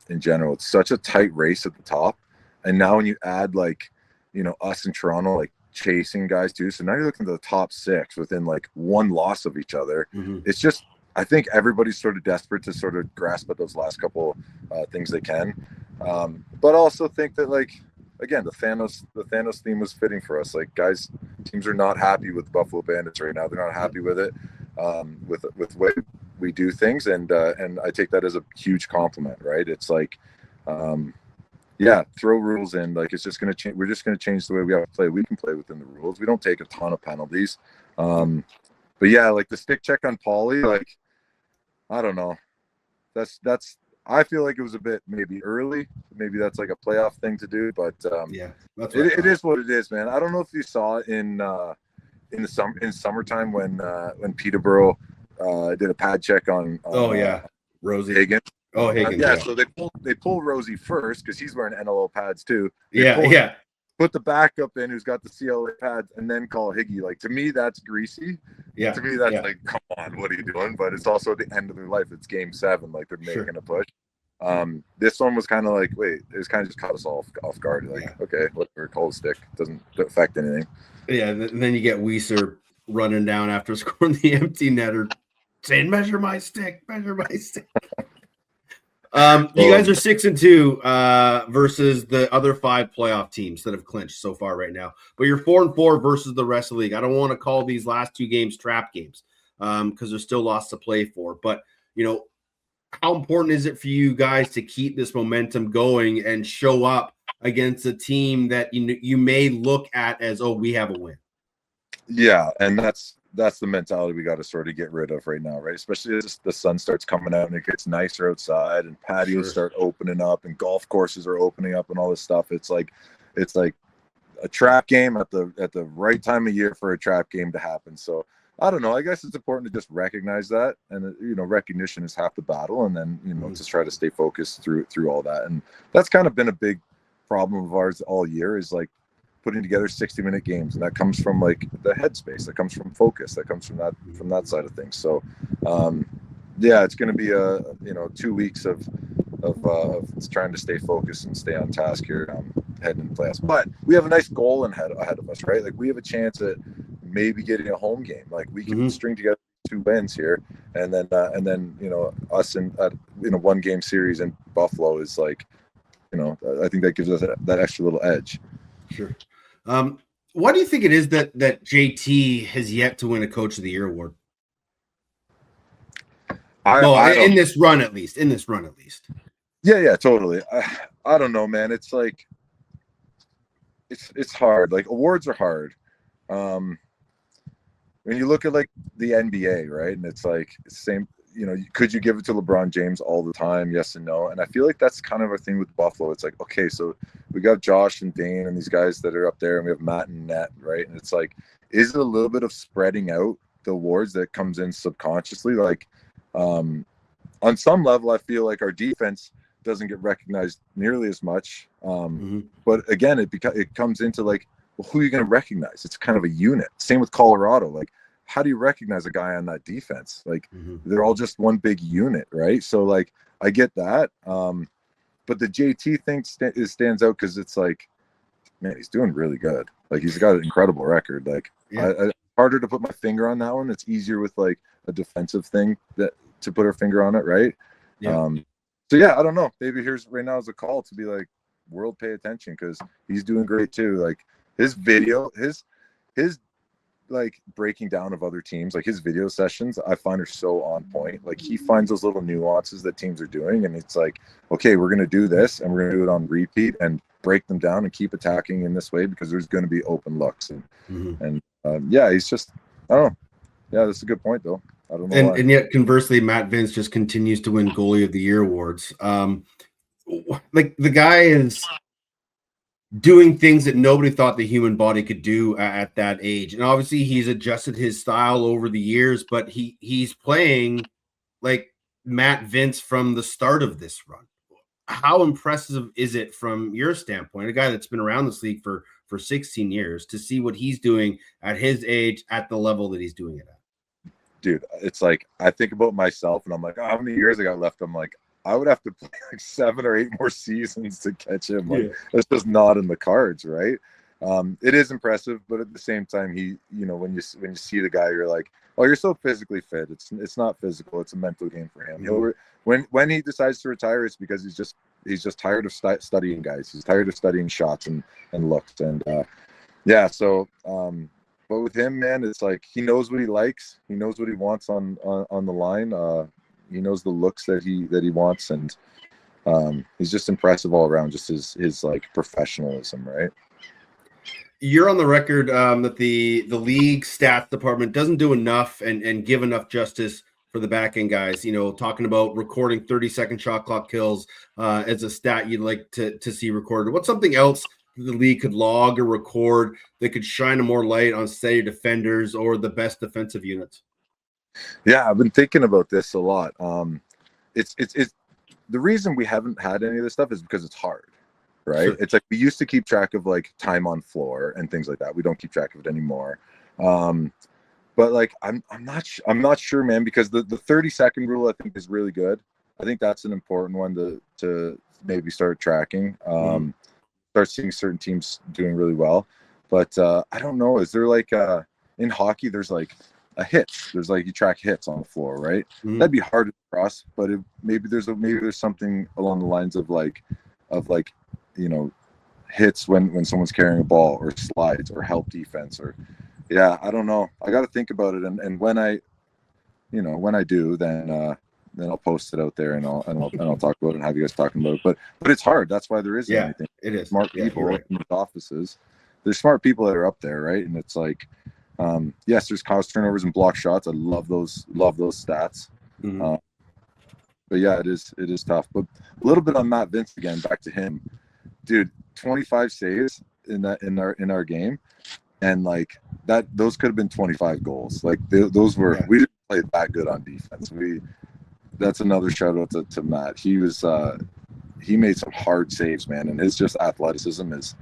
in general. It's such a tight race at the top, and now when you add like, you know, us in Toronto like chasing guys too, so now you're looking at the top six within like one loss of each other. It's just, I think everybody's sort of desperate to sort of grasp at those last couple things they can, but also think that like, again, the Thanos theme was fitting for us. Like, guys, teams are not happy with the Buffalo Bandits right now. They're not happy with it, with the way we do things, and I take that as a huge compliment, right? It's like, throw rules in. Like, it's just going to change. We're just going to change the way we have to play. We can play within the rules. We don't take a ton of penalties. But yeah, like the stick check on Pauly, like, I don't know. That's. I feel like it was a bit maybe early. Maybe that's like a playoff thing to do, but it is what it is, man. I don't know if you saw it in summertime when Peterborough did a pad check on Rosie Hagen. Hagen. So they pull Rosie first because he's wearing NLO pads too. Put the backup in who's got the CLA pads, and then call Higgy. Like, to me, that's greasy. Yeah. To me, that's like, come on, what are you doing? But it's also at the end of their life. It's game 7. Like, they're making a push. This one was kind of like, wait, it was kind of just caught us off guard. Like, okay, whatever, call the stick. Doesn't affect anything. Yeah, and then you get Weiser running down after scoring the empty netter, saying, measure my stick. You guys are 6-2 versus the other 5 playoff teams that have clinched so far right now. But you're 4-4 versus the rest of the league. I don't want to call these last 2 games trap games because there's still lots to play for. But, you know, how important is it for you guys to keep this momentum going and show up against a team that you may look at as, oh, we have a win? Yeah, and that's the mentality we got to sort of get rid of right now, right? Especially as the sun starts coming out and it gets nicer outside and patios start opening up and golf courses are opening up and all this stuff. It's like a trap game at the right time of year for a trap game to happen. So I don't know. I guess it's important to just recognize that, and recognition is half the battle, and then just try to stay focused through all that. And that's kind of been a big problem of ours all year, is like putting together 60-minute games, and that comes from like the headspace, that comes from focus, that comes from that side of things. So yeah, it's going to be 2 weeks of trying to stay focused and stay on task here, heading into playoffs. But we have a nice goal ahead of us, right? Like we have a chance at maybe getting a home game. Like we can string together 2 wins here, and then us in one game series in Buffalo is like, I think that gives us that extra little edge. Sure. Why do you think it is that JT has yet to win a Coach of the Year award? In this run at least. Yeah, totally. I don't know, man. It's like it's hard. Like awards are hard. When you look at like the NBA, right, and it's like same. Could you give it to LeBron James all the time? Yes and no. And I feel like that's kind of a thing with Buffalo. It's like, okay, so we got Josh and Dane and these guys that are up there, and we have Matt and Net, right? And it's like, is it a little bit of spreading out the awards that comes in subconsciously? Like, on some level, I feel like our defense doesn't get recognized nearly as much. But again, it comes into like, well, who are you going to recognize? It's kind of a unit. Same with Colorado. Like, how do you recognize a guy on that defense? Like they're all just one big unit, right? So like I get that, but the JT thing stands out because it's like, man, he's doing really good. Like he's got an incredible record. Like harder to put my finger on that one. It's easier with like a defensive thing to put our finger on it, right? Yeah. So yeah, I don't know. Maybe right now is a call to be like, world, pay attention because he's doing great too. Like his video, his like breaking down of other teams, like his video sessions, I find are so on point. Like he finds those little nuances that teams are doing, and it's like, okay, we're going to do this and we're going to do it on repeat and break them down and keep attacking in this way because there's going to be open looks. And he's just, I don't know. Yeah, that's a good point though. I don't know. And yet conversely, Matt Vince just continues to win Goalie of the Year awards. Like the guy is doing things that nobody thought the human body could do at that age. And obviously he's adjusted his style over the years, but he's playing like Matt Vince from the start of this run. How impressive is it from your standpoint, a guy that's been around this league for 16 years, to see what he's doing at his age at the level that he's doing it at? Dude, it's like, I think about myself and I'm like, how many years I got left? I'm like, I would have to play like 7 or 8 more seasons to catch him. Like that's just not in the cards, right? It is impressive, but at the same time, when you see the guy, you're like, oh, you're so physically fit. It's not physical; it's a mental game for him. When he decides to retire, it's because he's just tired of studying guys. He's tired of studying shots and looks, and but with him, man, it's like he knows what he likes. He knows what he wants on the line. He knows the looks that he wants, and he's just impressive all around. Just his like professionalism, right? You're on the record that the league stats department doesn't do enough and give enough justice for the back end guys. Talking about recording 30-second shot clock kills as a stat you'd like to see recorded. What's something else the league could log or record that could shine a more light on steady defenders or the best defensive units? Yeah, I've been thinking about this a lot. It's the reason we haven't had any of this stuff is because it's hard, right? Sure. It's like we used to keep track of like time on floor and things like that. We don't keep track of it anymore. But like I'm not sure, man, because the 30-second rule I think is really good. I think that's an important one to maybe start tracking. Start seeing certain teams doing really well. But I don't know. Is there like in hockey? There's like a hit. There's like you track hits on the floor, right? That'd be hard to cross, but maybe there's something along the lines of like hits when someone's carrying a ball, or slides, or help defense, or I don't know. I got to think about it, and when I do, then I'll post it out there and I'll talk about it and have you guys talking about it. But it's hard. That's why there isn't anything. It is smart people in the offices. There's smart people that are up there, right? And it's like. Yes, there's caused turnovers and block shots. I love those stats. But yeah, it is tough. But a little bit on Matt Vince again, back to him, dude. 25 saves in our game, and like that, those could have been 25 goals. Like those were we didn't play that good on defense. That's another shout out to Matt. He made some hard saves, man, and his just athleticism is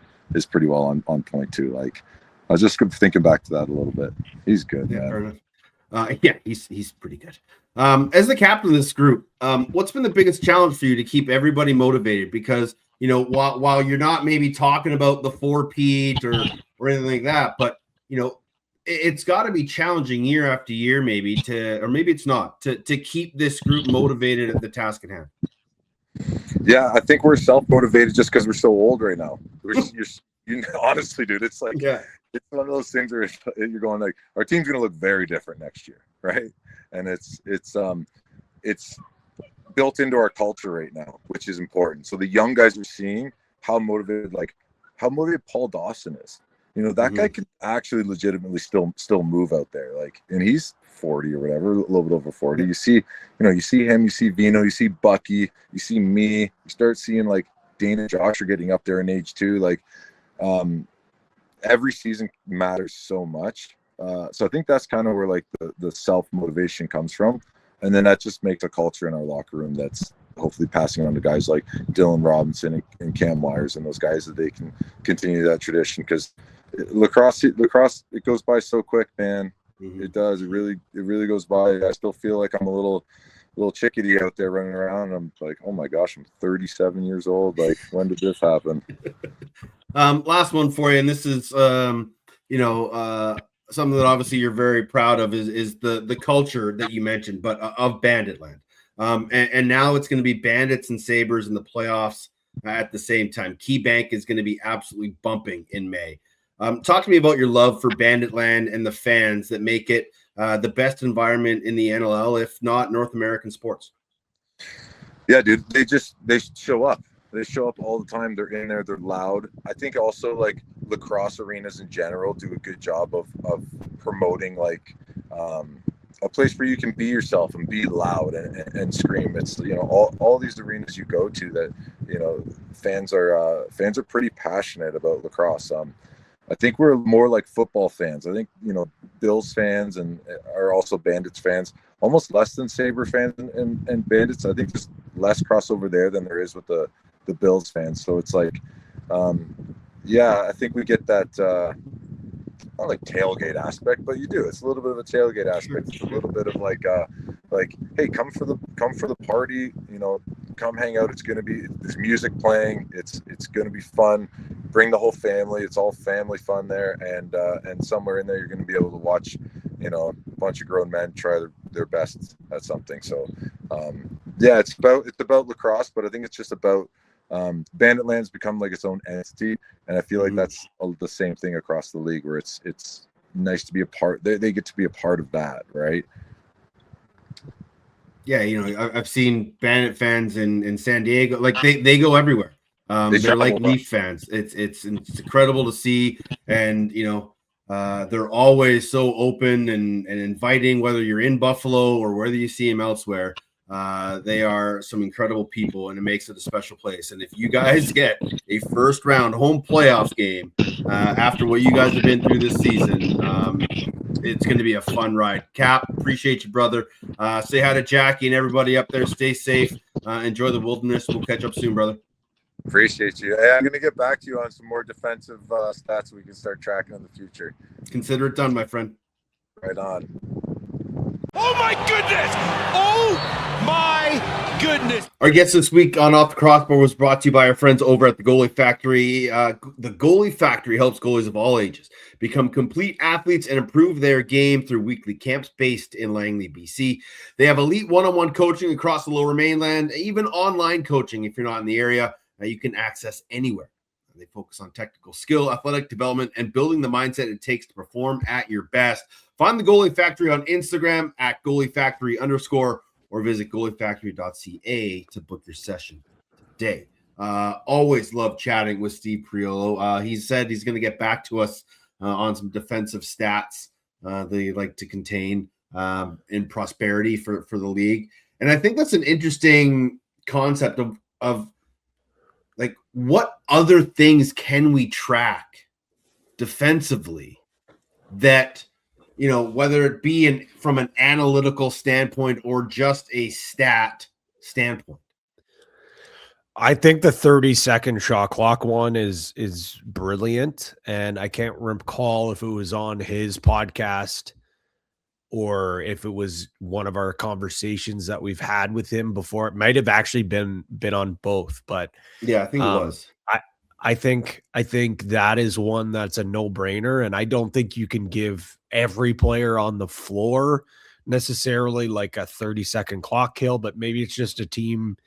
pretty well on point too. Like, I was just thinking back to that a little bit. He's good, Yeah, man. fair enough. Yeah, he's pretty good. As the captain of this group, what's been the biggest challenge for you to keep everybody motivated? Because, you know, while you're not maybe talking about the 4-peat or anything like that, but, you know, it's got to be challenging year after year, maybe or maybe it's not, to keep this group motivated at the task at hand. Yeah, I think we're self-motivated just because we're so old right now. Honestly, dude, it's like, Yeah. it's one of those things where you're going like, our team's going to look very different next year, right? And it's built into our culture right now, which is important. So the young guys are seeing how motivated Paul Dawson is. You know, that guy can actually legitimately still move out there. Like, and he's 40 or whatever, a little bit over 40. You see him, you see Vino, you see Bucky, you see me. You start seeing like Dane and Josh are getting up there in age too. Like, every season matters so much. So I think that's kind of where like the self-motivation comes from. And then that just makes a culture in our locker room that's hopefully passing on to guys like Dylan Robinson and Cam Myers and those guys, that they can continue that tradition. Because lacrosse, it goes by so quick, man. It does. It really goes by. I still feel like I'm a little chickadee out there running around. I'm like, oh my gosh, I'm 37 years old. Like, when did this happen? Last one for you, and this is something that obviously you're very proud of is the culture that you mentioned, but of Banditland. And now it's going to be Bandits and Sabres in the playoffs at the same time. Key Bank is going to be absolutely bumping in May. Talk to me about your love for Banditland and the fans that make it the best environment in the NLL, if not North American sports. Yeah, dude, they show up. They show up all the time. They're in there. They're loud. I think also like lacrosse arenas in general do a good job of promoting like a place where you can be yourself and be loud and scream. It's, you know, all these arenas you go to that, you know, fans are pretty passionate about lacrosse. I think we're more like football fans. I think, you know, Bills fans and are also Bandits fans, almost less than Sabre fans and Bandits. I think there's less crossover there than there is with the Bills fans. So it's like, I think we get that, not like tailgate aspect, but you do. It's a little bit of a tailgate aspect. It's a little bit of like, hey, come for the party, you know, come hang out. It's going to be, there's music playing. It's going to be fun. Bring the whole family. It's all family fun there. And somewhere in there, you're going to be able to watch, you know, a bunch of grown men try their best at something. So, it's about lacrosse, but I think it's just about, Banditland's become like its own entity, and I feel like that's the same thing across the league, where it's nice to be a part. They get to be a part of that, right? Yeah, you know, I've seen Bandit fans in San Diego. Like they go everywhere. They're like Leaf fans. It's incredible to see, and you know, they're always so open and inviting, whether you're in Buffalo or whether you see them elsewhere. They are some incredible people, and it makes it a special place. And if you guys get a first round home playoff game after what you guys have been through this season, it's going to be a fun ride. Cap, appreciate you, brother. Say hi to Jackie and everybody up there. Stay safe. Enjoy the wilderness. We'll catch up soon, brother. Appreciate you. Hey, I'm going to get back to you on some more defensive stats we can start tracking in the future. Consider it done, my friend. Right on. Oh my goodness! Oh my goodness! Our guest this week on Off the Crossbar was brought to you by our friends over at the Goalie Factory. The Goalie Factory helps goalies of all ages become complete athletes and improve their game through weekly camps based in Langley, BC. They have elite one-on-one coaching across the Lower Mainland, even online coaching if you're not in the area. You can access anywhere. They focus on technical skill, athletic development, and building the mindset it takes to perform at your best. Find the Goalie Factory on Instagram at goaliefactory_ or visit goaliefactory.ca to book your session today. Always love chatting with Steve Priolo. He said he's going to get back to us on some defensive stats they like to contain in prosperity for the league. And I think that's an interesting concept of like, what other things can we track defensively that, you know, whether it be from an analytical standpoint or just a stat standpoint? I think the 30-second shot clock one is brilliant, and I can't recall if it was on his podcast or if it was one of our conversations that we've had with him before. It might have actually been on both, but Yeah, I think it was. I think that is one that's a no-brainer, and I don't think you can give every player on the floor necessarily like a 30-second clock kill, but maybe it's just a team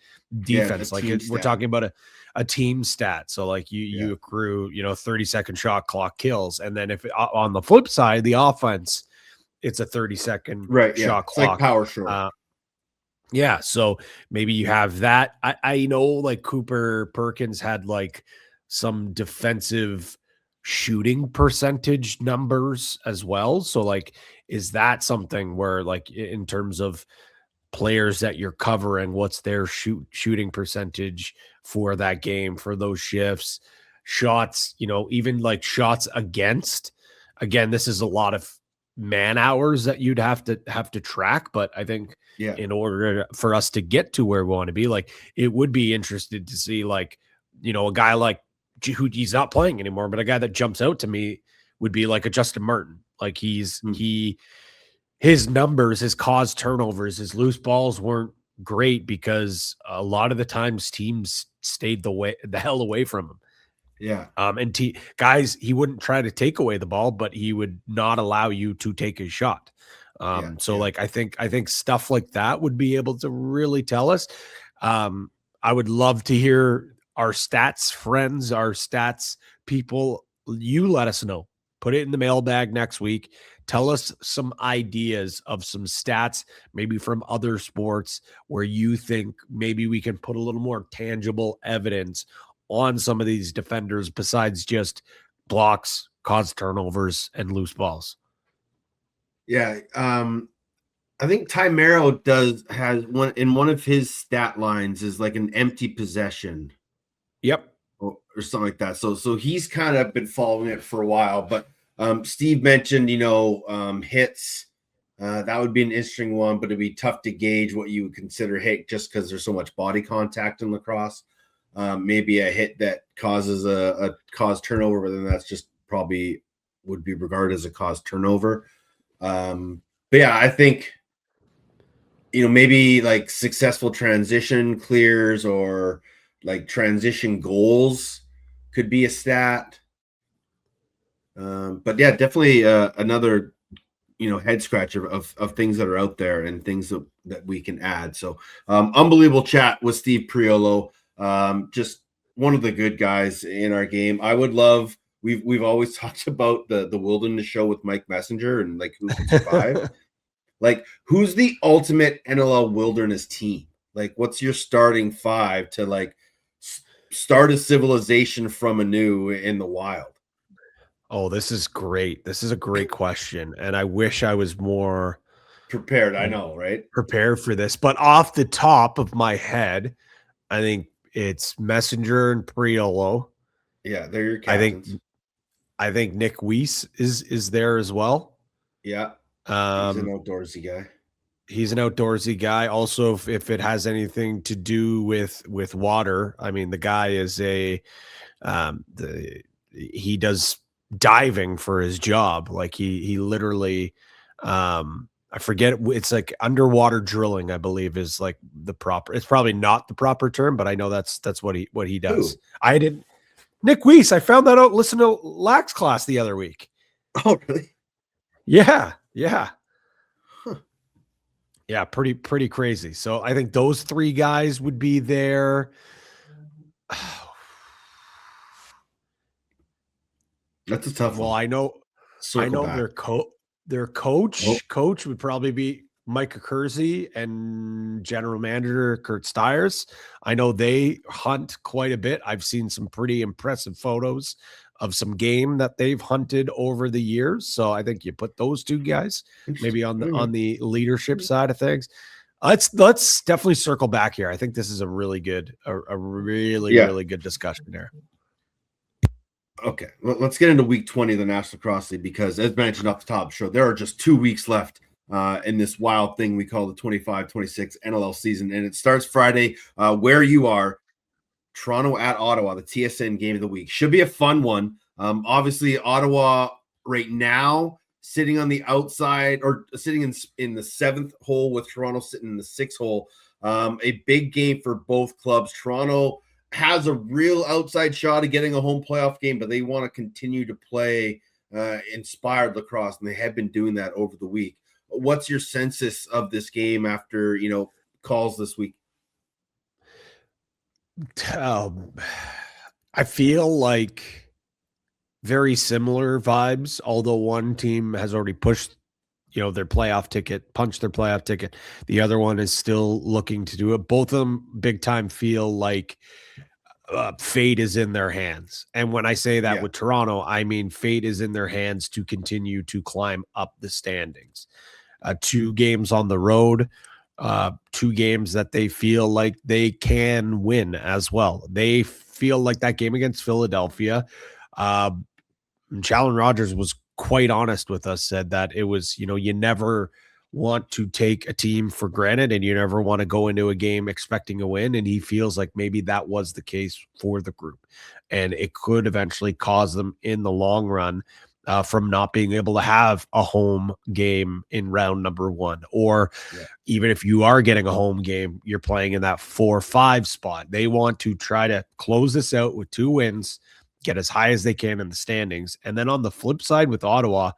defense. We're talking about a team stat. So like you accrue, 30-second shot clock kills, and then if on the flip side, the offense, it's a 30-second shot clock. Like power short. Yeah, so maybe you have that. I know like Cooper Perkins had like some defensive shooting percentage numbers as well. So like, is that something where like in terms of players that you're covering, what's their shooting percentage for that game, for those shifts, shots, even like shots against? Again, this is a lot of man hours that you'd have to track, but I think in order for us to get to where we want to be, like it would be interested to see like, a guy like who he's not playing anymore, but a guy that jumps out to me would be like a Justin Martin. Like his numbers, his caused turnovers, his loose balls weren't great because a lot of the times teams stayed the hell away from him. Yeah. And guys, he wouldn't try to take away the ball, but he would not allow you to take his shot. Like, I think stuff like that would be able to really tell us. I would love to hear our stats friends, our stats people. You let us know. Put it in the mailbag next week. Tell us some ideas of some stats, maybe from other sports, where you think maybe we can put a little more tangible evidence on some of these defenders besides just blocks, caused turnovers, and loose balls. Yeah. I think Ty Merrow has one of his stat lines is like an empty possession. Yep. Or something like that. So he's kind of been following it for a while, but Steve mentioned, hits. That would be an interesting one, but it'd be tough to gauge what you would consider hit just because there's so much body contact in lacrosse. Maybe a hit that causes a caused turnover, but then that's just probably would be regarded as a caused turnover. But yeah, I think, maybe like successful transition clears or like transition goals could be a stat. But yeah, definitely another, head scratcher of things that are out there and things that we can add. So unbelievable chat with Steve Priolo. Just one of the good guys in our game. I would love, we've always talked about the Wilderness Show with Mike Messenger and like who can survive. Like who's the ultimate NLL Wilderness team? Like what's your starting five to like start a civilization from anew in the wild? Oh, this is great. This is a great question. And I wish I was more prepared. I know, right? Prepared for this. But off the top of my head, I think it's Messenger and Priolo. Yeah, they're your captains. I think Nick Weiss is there as well. Yeah. He's an outdoorsy guy. He's an outdoorsy guy. Also, if it has anything to do with water, I mean, the guy is he does diving for his job. Like he literally, I forget, it's like underwater drilling, I believe is like it's probably not the proper term, but I know that's what he does. Ooh. Nick Weiss, I found that out, listen to Lax class the other week. Oh, really? Yeah. Huh. Yeah, pretty crazy. So I think those three guys would be there. That's a tough one. Well, I know their coach would probably be Mike Kersey and general manager Kurt Stiers. I know they hunt quite a bit. I've seen some pretty impressive photos of some game that they've hunted over the years. So I think you put those two guys maybe on the leadership side of things. Let's definitely circle back here. I think this is a really good discussion there. Okay, well, let's get into week 20 of the National Lacrosse League because, as mentioned off the top, sure, there are just 2 weeks left in this wild thing we call the 25-26 NLL season, and it starts Friday where you are. Toronto at Ottawa, the TSN game of the week. Should be a fun one. Obviously, Ottawa right now sitting on the outside or sitting in the 7th hole with Toronto sitting in the 6th hole. A big game for both clubs. Toronto has a real outside shot of getting a home playoff game, but they want to continue to play inspired lacrosse, and they have been doing that over the week. What's your census of this game after, calls this week? I feel like very similar vibes, although one team has already pushed, punched their playoff ticket. The other one is still looking to do it. Both of them big time feel like fate is in their hands. And when I say that with Toronto, I mean fate is in their hands to continue to climb up the standings. 2 games on the road, 2 games that they feel like they can win as well. They feel like that game against Philadelphia. Challen Rogers was quite honest with us, said that it was, you never want to take a team for granted and you never want to go into a game expecting a win. And he feels like maybe that was the case for the group, and it could eventually cause them in the long run from not being able to have a home game in round number 1, or even if you are getting a home game, you're playing in that 4-5 spot. They want to try to close this out with 2 wins, get as high as they can in the standings. And then on the flip side with Ottawa,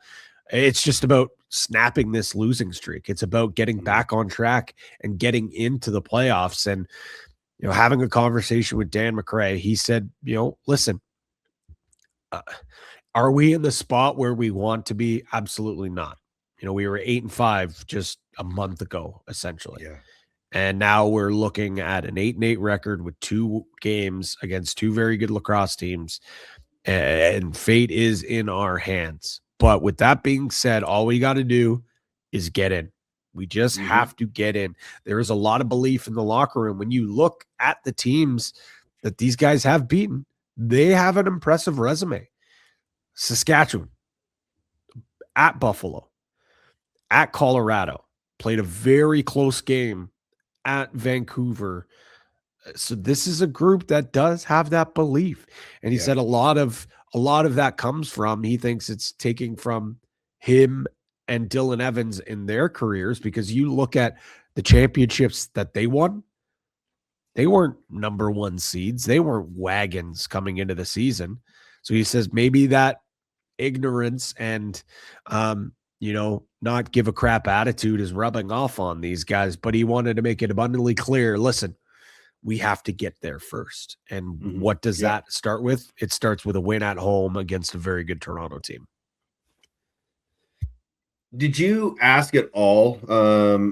it's just about snapping this losing streak. It's about getting back on track and getting into the playoffs. And, having a conversation with Dan McRae, he said, listen, are we in the spot where we want to be? Absolutely not. We were 8-5 just a month ago, essentially. Yeah. And now we're looking at an 8-8 record with 2 games against 2 very good lacrosse teams. And fate is in our hands. But with that being said, all we got to do is get in. We just have to get in. There is a lot of belief in the locker room. When you look at the teams that these guys have beaten, they have an impressive resume. Saskatchewan, at Buffalo, at Colorado, played a very close game at Vancouver. So this is a group that does have that belief. And he said a lot of that comes from, he thinks it's taking from him and Dylan Evans in their careers, because you look at the championships that they won, they weren't number 1 seeds. They weren't wagons coming into the season. So he says maybe that ignorance and, not give a crap attitude is rubbing off on these guys, but he wanted to make it abundantly clear. Listen, we have to get there first. And what does that start with? It starts with a win at home against a very good Toronto team. Did you ask at all,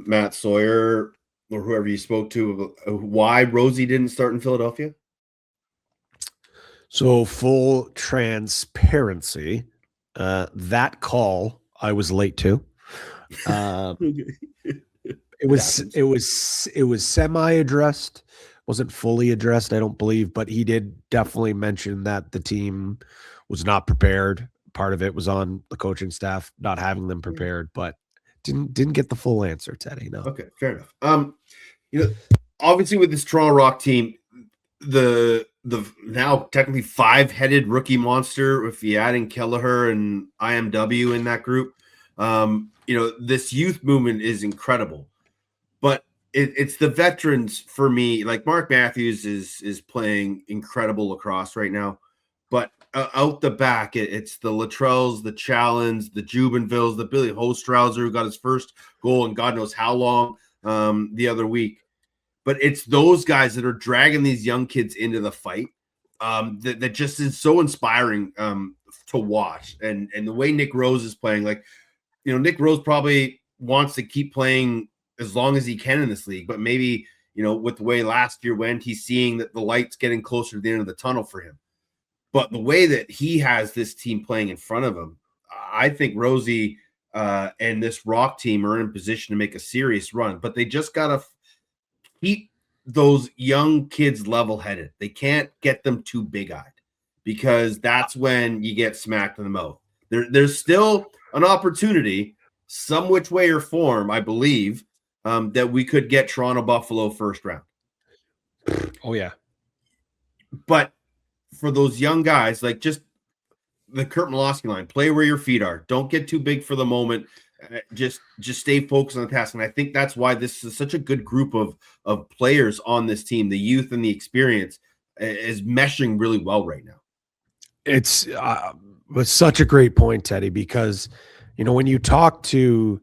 Matt Sawyer or whoever you spoke to, why Rosie didn't start in Philadelphia? So full transparency, that call I was late to. It was semi-addressed, wasn't fully addressed, I don't believe, but he did definitely mention that the team was not prepared. Part of it was on the coaching staff not having them prepared, but didn't get the full answer, Teddy. No. Okay, fair enough. Obviously with this Toronto Rock team, the now technically 5-headed rookie monster, if you add in Kelleher and IMW in that group, this youth movement is incredible. But it's the veterans for me. Like Mark Matthews is playing incredible lacrosse right now. But out the back, it's the Latrells, the Challens, the Jubenvilles, the Billy Hostrauser, who got his first goal in God knows how long the other week. But it's those guys that are dragging these young kids into the fight that just is so inspiring to watch. And the way Nick Rose is playing, Nick Rose probably wants to keep playing as long as he can in this league. But maybe, with the way last year went, he's seeing that the light's getting closer to the end of the tunnel for him. But the way that he has this team playing in front of him, I think Rosie and this Rock team are in position to make a serious run. But they just got to keep those young kids level-headed. They can't get them too big-eyed, because that's when you get smacked in the mouth. There's still an opportunity, some which way or form, I believe, that we could get Toronto Buffalo first round. Oh, yeah. But for those young guys, like just the Kurt Malosky line, play where your feet are. Don't get too big for the moment. Just stay focused on the task. And I think that's why this is such a good group of players on this team. The youth and the experience is meshing really well right now. It's was such a great point, Teddy, because when you talk to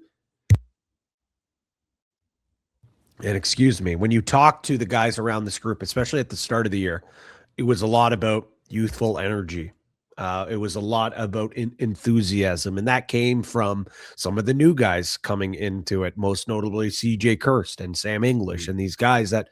when you talk to the guys around this group, especially at the start of the year, it was a lot about youthful energy. It was a lot about enthusiasm, and that came from some of the new guys coming into it, most notably CJ Kirst and Sam English, and these guys that,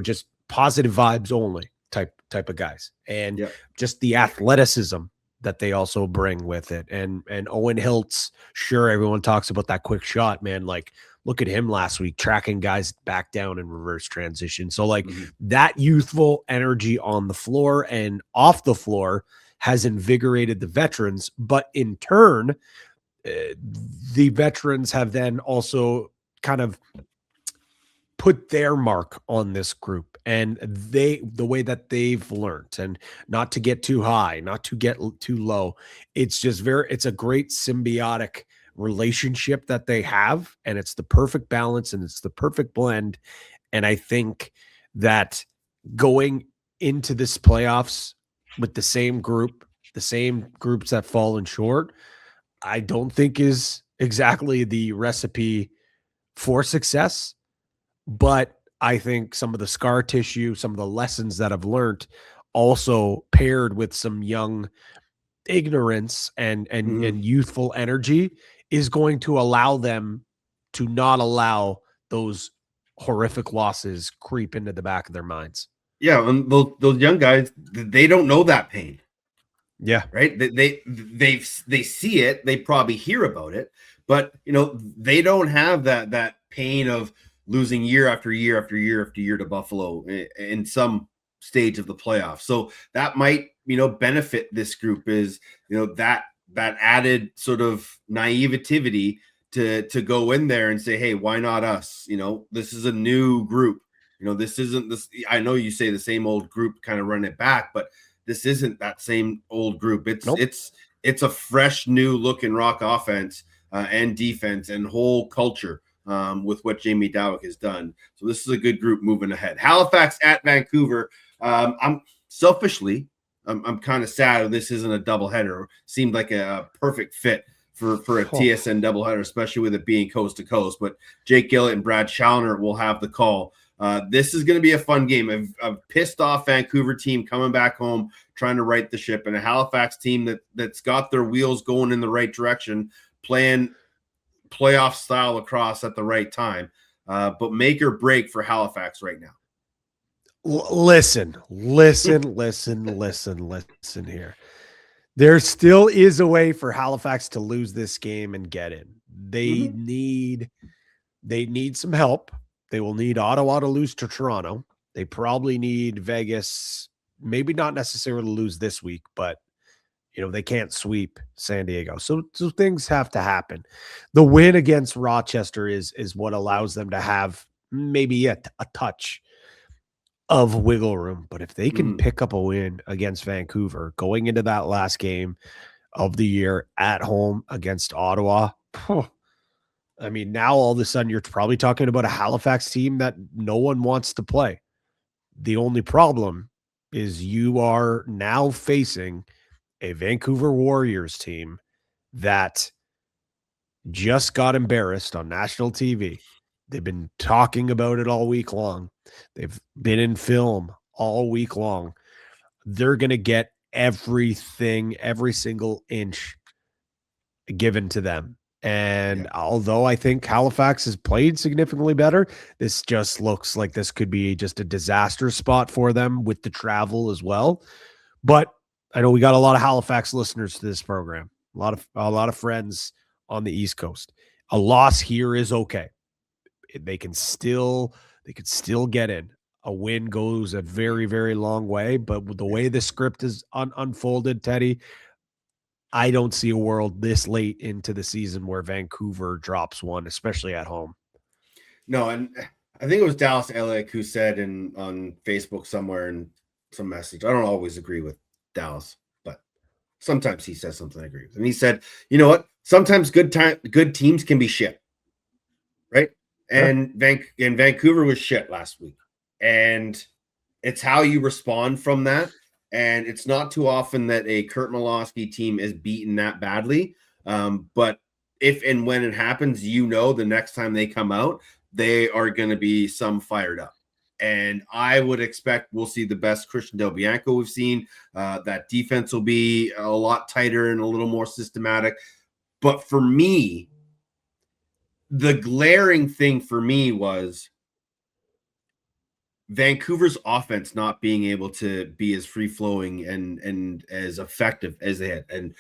just positive vibes only type of guys, and just the athleticism that they also bring with it. And Owen Hiltz, sure, everyone talks about that quick shot, man. Like, look at him last week, tracking guys back down in reverse transition. So like that youthful energy on the floor and off the floor has invigorated the veterans, but in turn, the veterans have then also kind of put their mark on this group, and the way that they've learned, and not to get too high, not to get too low. It's just it's a great symbiotic relationship that they have, and it's the perfect balance and it's the perfect blend. And I think that going into this playoffs with the same groups that fallen short, I don't think is exactly the recipe for success. But I think some of the scar tissue, some of the lessons that I've learned, also paired with some young ignorance and youthful energy, is going to allow them to not allow those horrific losses creep into the back of their minds. Yeah, and those young guys, they don't know that pain. Yeah, right. They see it. They probably hear about it, but they don't have that pain of losing year after year after year after year to Buffalo in some stage of the playoffs. So that might benefit this group, is that added sort of naivety to go in there and say, hey, why not us? This is a new group. This isn't this. I know you say the same old group kind of run it back, but this isn't that same old group. It's a fresh, new looking Rock offense and defense and whole culture with what Jamie Dawick has done. So this is a good group moving ahead. Halifax at Vancouver. I'm kind of sad this isn't a doubleheader. Seemed like a perfect fit for a TSN doubleheader, especially with it being coast to coast. But Jake Gillett and Brad Challoner will have the call. This is going to be a fun game. A pissed off Vancouver team coming back home, trying to right the ship, and a Halifax team that's got their wheels going in the right direction, playing playoff style lacrosse at the right time. But make or break for Halifax right now. Listen here. There still is a way for Halifax to lose this game and get in. They need some help. They will need Ottawa to lose to Toronto. They probably need Vegas, maybe not necessarily to lose this week, but they can't sweep San Diego. So things have to happen. The win against Rochester is what allows them to have maybe a touch of wiggle room. But if they can pick up a win against Vancouver going into that last game of the year at home against Ottawa, I mean, now all of a sudden you're probably talking about a Halifax team that no one wants to play. The only problem is you are now facing a Vancouver Warriors team that just got embarrassed on national TV. They've been talking about it all week long. They've been in film all week long. They're going to get everything, every single inch given to them. And although I think Halifax has played significantly better, this just looks like this could be just a disaster spot for them with the travel as well. But I know we got a lot of Halifax listeners to this program, a lot of friends on the East Coast. A loss here is okay. They can still get in. A win goes a very, very long way. But with the way the script is unfolded, Teddy, I don't see a world this late into the season where Vancouver drops one, especially at home. No, and I think it was Dallas Ellick who said on Facebook somewhere, and message. I don't always agree with Dallas, but sometimes he says something I agree with. And he said, you know what? Sometimes good teams can be shit, right? And Vancouver was shit last week. And it's how you respond from that. And it's not too often that a Kurt Milosky team is beaten that badly. But if and when it happens, the next time they come out, they are going to be some fired up. And I would expect we'll see the best Christian Del Bianco we've seen. That defense will be a lot tighter and a little more systematic. But for me, the glaring thing for me was Vancouver's offense not being able to be as free-flowing and as effective as they had. And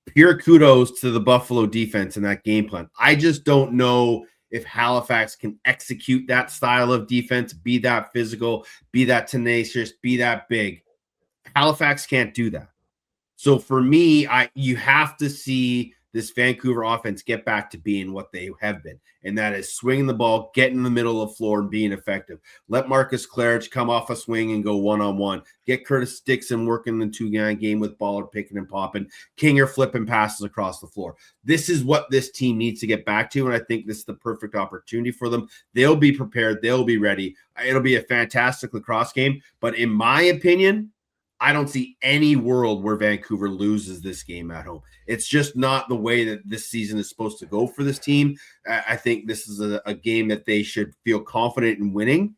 pure kudos to the Buffalo defense in that game plan. I just don't know if Halifax can execute that style of defense, be that physical, be that tenacious, be that big. Halifax can't do that. So for me, you have to see this Vancouver offense get back to being what they have been, and that is swinging the ball, getting in the middle of the floor, and being effective. Let Marcus Claridge come off a swing and go one-on-one. Get Curtis Dixon working the two-guy game with baller picking and popping. Kinger flipping passes across the floor. This is what this team needs to get back to, and I think this is the perfect opportunity for them. They'll be prepared. They'll be ready. It'll be a fantastic lacrosse game, but in my opinion, I don't see any world where Vancouver loses this game at home. It's just not the way that this season is supposed to go for this team. I think this is a game that they should feel confident in winning,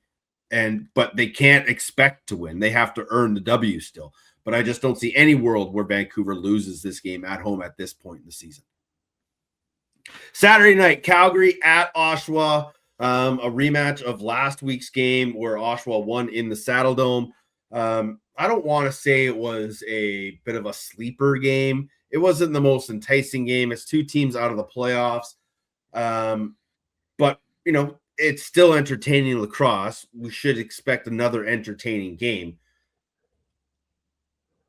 but they can't expect to win. They have to earn the W still. But I just don't see any world where Vancouver loses this game at home at this point in the season. Saturday night, Calgary at Oshawa, a rematch of last week's game where Oshawa won in the Saddle Dome. I don't want to say it was a bit of a sleeper game. It wasn't the most enticing game. It's two teams out of the playoffs. But, it's still entertaining lacrosse. We should expect another entertaining game.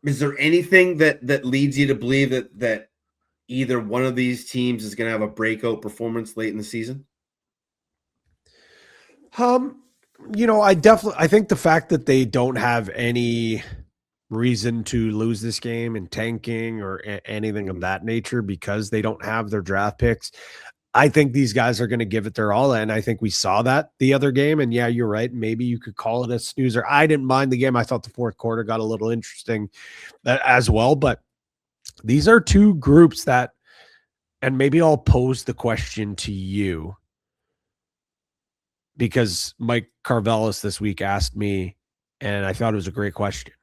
Is there anything that leads you to believe that either one of these teams is going to have a breakout performance late in the season? I think the fact that they don't have any reason to lose this game in tanking or anything of that nature because they don't have their draft picks, I think these guys are going to give it their all. And I think we saw that the other game. And yeah, you're right. Maybe you could call it a snoozer. I didn't mind the game. I thought the fourth quarter got a little interesting as well. But these are two groups that, and maybe I'll pose the question to you, because Mike Carvelis this week asked me, and I thought it was a great question.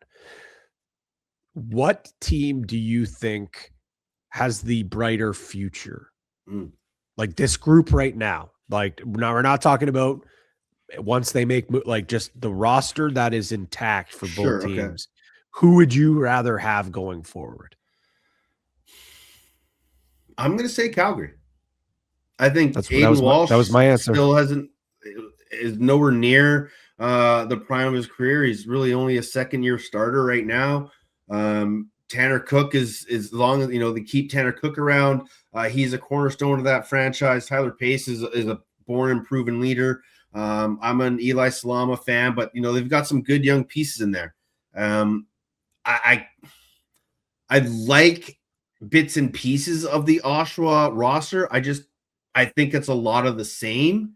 What team do you think has the brighter future? Like this group right now. Like, now we're not talking about once they make, like, just the roster that is intact for both teams. Okay. Who would you rather have going forward? I'm going to say Calgary. I think Aiden Walsh that was my answer. Still is nowhere near the prime of his career. He's really only a second-year starter right now. Tanner Cook is long as they keep Tanner Cook around. He's a cornerstone of that franchise. Tyler Pace is a born and proven leader. I'm an Eli Salama fan, but they've got some good young pieces in there. I like bits and pieces of the Oshawa roster. I think it's a lot of the same.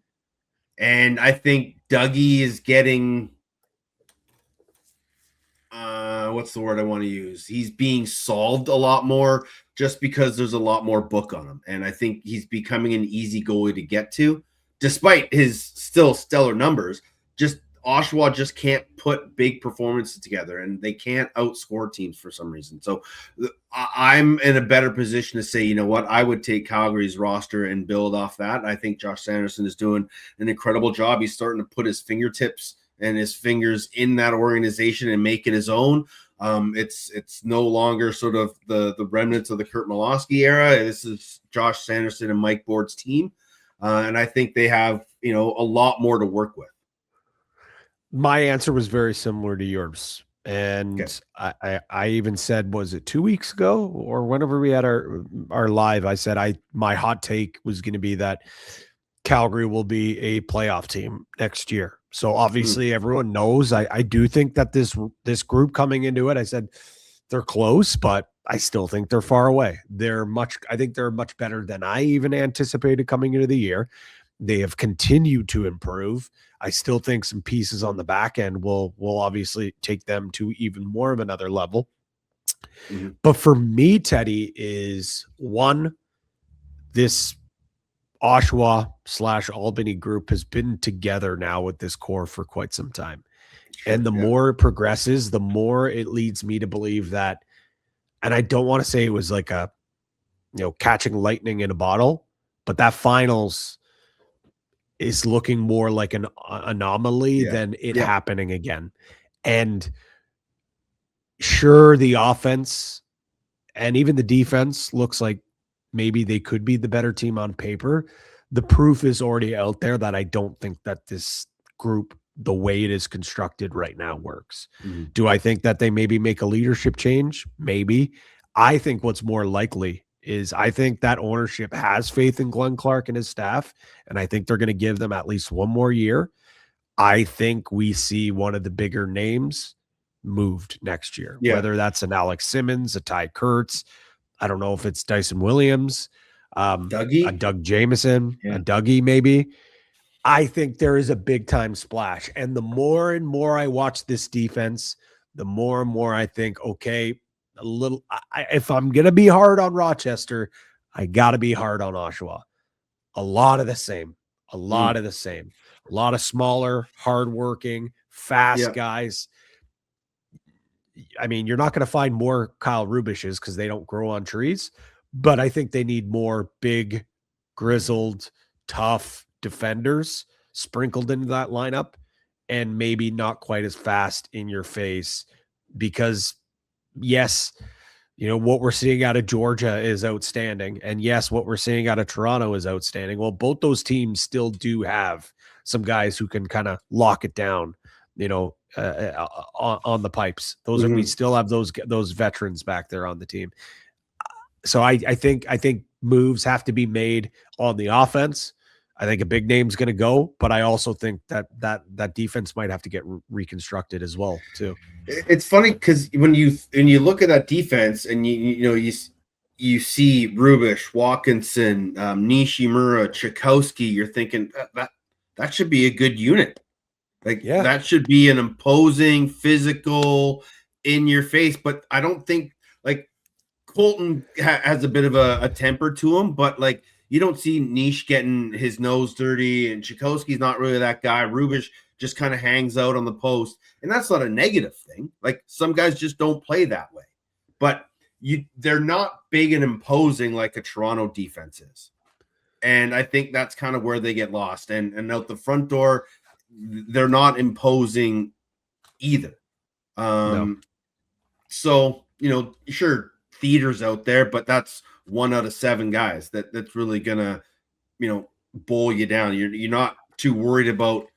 And I think Dougie is getting, what's the word I want to use? He's being solved a lot more just because there's a lot more book on him. And I think he's becoming an easy goalie to get to, despite his still stellar numbers. Oshawa just can't put big performances together, and they can't outscore teams for some reason. So I'm in a better position to say, you know what, I would take Calgary's roster and build off that. I think Josh Sanderson is doing an incredible job. He's starting to put his fingertips and his fingers in that organization and make it his own. It's no longer sort of the remnants of the Kurt Milosky era. This is Josh Sanderson and Mike Board's team. And I think they have, a lot more to work with. My answer was very similar to yours. And okay. I even said, was it 2 weeks ago or whenever we had our live, I said my hot take was going to be that Calgary will be a playoff team next year. So obviously everyone knows. I do think that this group coming into it, I said they're close, but I still think they're far away. I think they're much better than I even anticipated coming into the year. They have continued to improve. I still think some pieces on the back end will obviously take them to even more of another level. Mm-hmm. But for me, Teddy, is one, this Oshawa/Albany group has been together now with this core for quite some time. And the more it progresses, the more it leads me to believe that, and I don't want to say it was like a, catching lightning in a bottle, but that finals is looking more like an anomaly than it happening again. And sure, the offense and even the defense looks like maybe they could be the better team on paper. The proof is already out there that I don't think that this group, the way it is constructed right now, works. Mm-hmm. Do I think that they maybe make a leadership change? Maybe. I think what's more likely is I think that ownership has faith in Glenn Clark and his staff, and I think they're going to give them at least one more year. I think we see one of the bigger names moved next year, whether that's an Alex Simmons, a Ty Kurtz. I don't know if it's Dyson Williams, Dougie? a Doug Jameson, a Dougie maybe. I think there is a big time splash. And the more and more I watch this defense, the more and more I think, okay, if I'm going to be hard on Rochester, I got to be hard on Oshawa. A lot of the same, a lot of smaller, hardworking, fast guys. I mean, you're not going to find more Kyle Rubishes because they don't grow on trees, but I think they need more big, grizzled, tough defenders sprinkled into that lineup, and maybe not quite as fast in your face, because yes, what we're seeing out of Georgia is outstanding. And yes, what we're seeing out of Toronto is outstanding. Well, both those teams still do have some guys who can kind of lock it down, on the pipes. Those are, we still have those veterans back there on the team. So I think moves have to be made on the offense. I think a big name's going to go, but I also think that defense might have to get reconstructed as well too. It's funny because when you look at that defense and you see Rubish, Watkinson, Nishimura, Tchaikovsky, you're thinking that should be a good unit. That should be an imposing, physical, in your face. But I don't think Colton has a bit of a temper to him, but you don't see Nish getting his nose dirty, and Tchaikovsky's not really that guy. Rubish just kind of hangs out on the post, and that's not a negative thing. Some guys just don't play that way, but they're not big and imposing like a Toronto defense is. And I think that's kind of where they get lost. And out the front door, they're not imposing either. No. So, sure, Theater's out there, but that's 1 out of 7 guys that's really gonna, bowl you down. You're not too worried about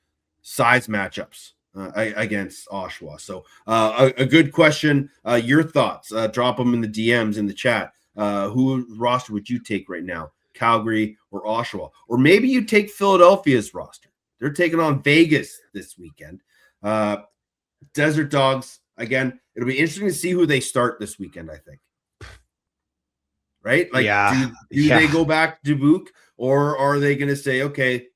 size matchups against Oshawa. So a good question. Your thoughts? Drop them in the DMs in the chat. Who roster would you take right now? Calgary or Oshawa? Or maybe you take Philadelphia's roster. They're taking on Vegas this weekend. Desert Dogs, again, it'll be interesting to see who they start this weekend, I think. Right? Do they go back to Dubuque, or are they going to say, okay,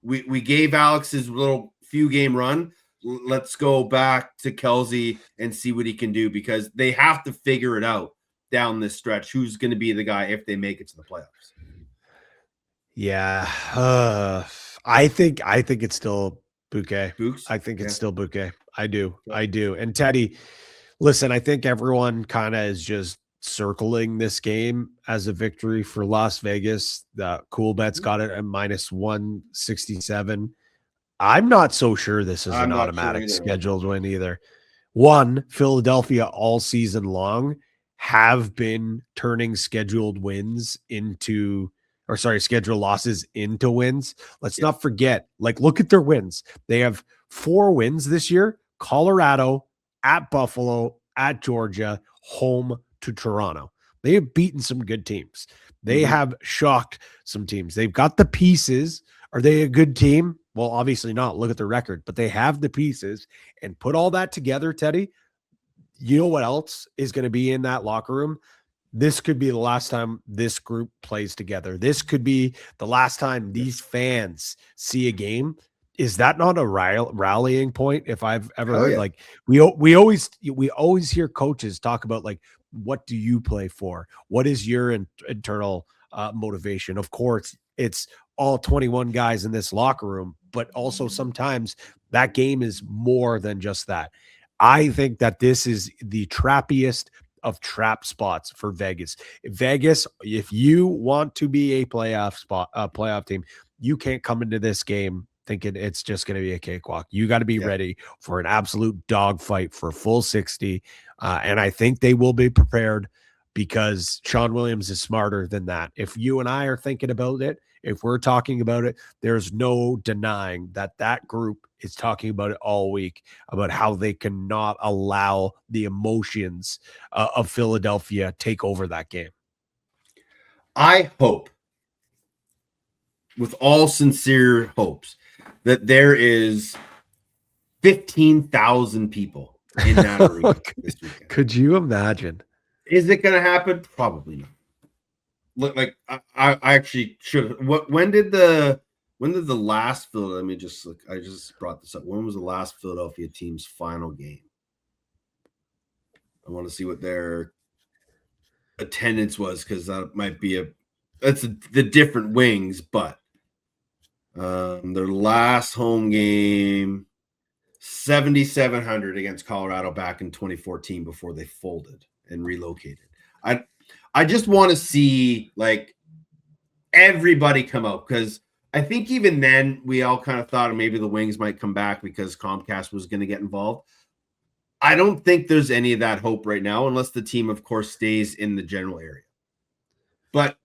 we gave Alex his little few game run. Let's go back to Kelsey and see what he can do, because they have to figure it out down this stretch. Who's going to be the guy if they make it to the playoffs? Yeah. I think it's still Bouquet. Books? I think it's still Bouquet. I do. And Teddy, listen, I think everyone kind of is just circling this game as a victory for Las Vegas. The Coolbet's got it at -167. I'm not so sure this is an automatic scheduled win either. One, Philadelphia all season long have been turning scheduled losses into wins. Let's not forget, look at their wins. They have 4 wins this year: Colorado, at Buffalo, at Georgia, home to Toronto. They have beaten some good teams. They have shocked some teams. They've got the pieces Are they a good team? Well, obviously not. Look at the record, but they have the pieces, and put all that together, Teddy. You know what else is going to be in that locker room? This could be the last time this group plays together. This could be the last time these fans see a game. Is that not a rallying point? If I've ever heard, like we always hear coaches talk about, like, what do you play for? What is your internal motivation? Of course, it's all 21 guys in this locker room, but also sometimes that game is more than just that. I think that this is the trappiest of trap spots for Vegas. Vegas, if you want to be a playoff team, you can't come into this game thinking it's just going to be a cakewalk. You got to be ready for an absolute dogfight for full 60. And I think they will be prepared, because Sean Williams is smarter than that. If you and I are thinking about it, if we're talking about it, there's no denying that that group is talking about it all week, about how they cannot allow the emotions of Philadelphia take over that game. I hope, with all sincere hopes, that there is 15,000 people in that arena this weekend. Could you imagine? Is it going to happen? Probably not. Look, like I actually should. When did the last Philadelphia? Let me just look. I just brought this up. When was the last Philadelphia team's final game? I want to see what their attendance was, because that might be the different wings, but their last home game, 7,700 against Colorado back in 2014 before they folded and relocated. I just want to see, like, everybody come out, because I think even then we all kind of thought maybe the Wings might come back because Comcast was going to get involved. I don't think there's any of that hope right now, unless the team, of course, stays in the general area. But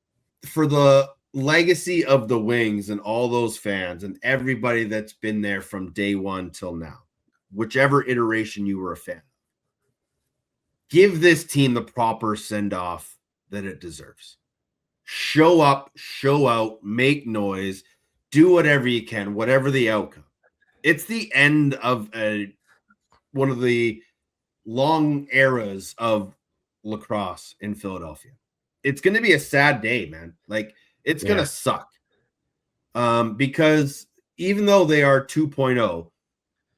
for the legacy of the Wings and all those fans and everybody that's been there from day one till now, whichever iteration you were a fan, give this team the proper send-off that it deserves. Show up, show out, make noise, do whatever you can, whatever the outcome. It's the end of one of the long eras of lacrosse in Philadelphia. It's going to be a sad day, man. Like, it's going to suck. Because even though they are 2.0,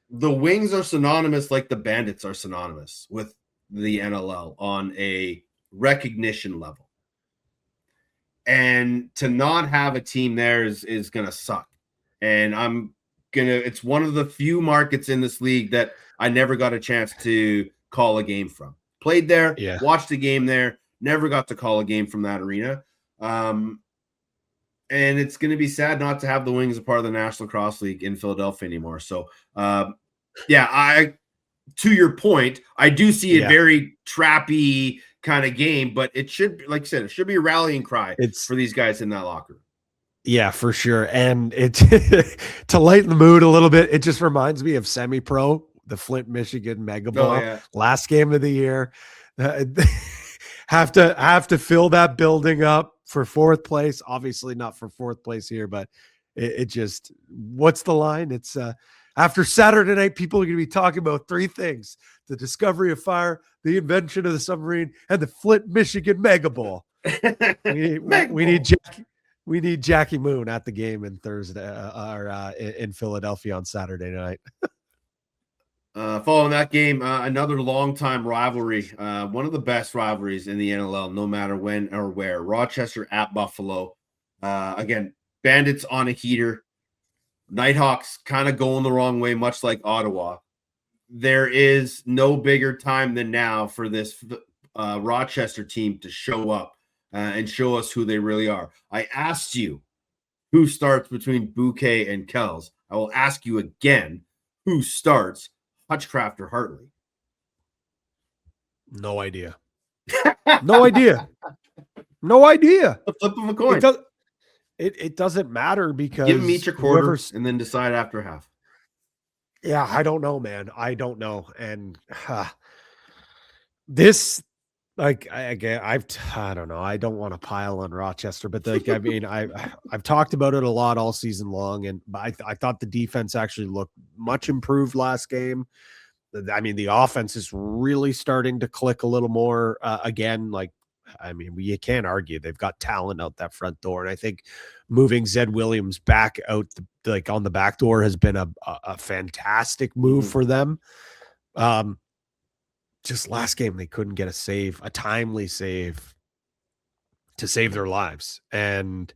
the Wings are synonymous, like the Bandits are synonymous with the NLL on a recognition level. And to not have a team there is going to suck. And it's one of the few markets in this league that I never got a chance to call a game from. Played there, watched a game there, never got to call a game from that arena. And it's going to be sad not to have the Wings a part of the National Lacrosse League in Philadelphia anymore. So, to your point, I do see a very trappy kind of game, but it should, like I said, it should be a rallying cry for these guys in that locker room. Yeah, for sure. And it to lighten the mood a little bit, it just reminds me of semi-pro, the Flint, Michigan Mega Ball, last game of the year. Have to fill that building up for fourth place. Obviously not for fourth place here, but it just, what's the line? It's after Saturday night, people are going to be talking about three things: the discovery of fire, the invention of the submarine, and the Flint, Michigan Mega Ball. We need Jackie Moon at the game in in Philadelphia on Saturday night. Following that game, another long-time rivalry, one of the best rivalries in the NLL, no matter when or where. Rochester at Buffalo. Again, Bandits on a heater. Nighthawks kind of going the wrong way, much like Ottawa. There is no bigger time than now for this Rochester team to show up and show us who they really are. I asked you who starts between Bouquet and Kells. I will ask you again, who starts Hutchcraft or Hartley? No idea. No idea. No idea. A flip of a coin. It doesn't matter, because give them each a quarter and then decide after half. Yeah, I don't know, man. I don't know. And this Like I don't know. I don't want to pile on Rochester, but like I mean, I've talked about it a lot all season long, and I thought the defense actually looked much improved last game. I mean, the offense is really starting to click a little more again. Like, I mean, you can't argue they've got talent out that front door, and I think moving Zed Williams back out like on the back door has been a fantastic move for them. Just last game, they couldn't get a timely save to save their lives. And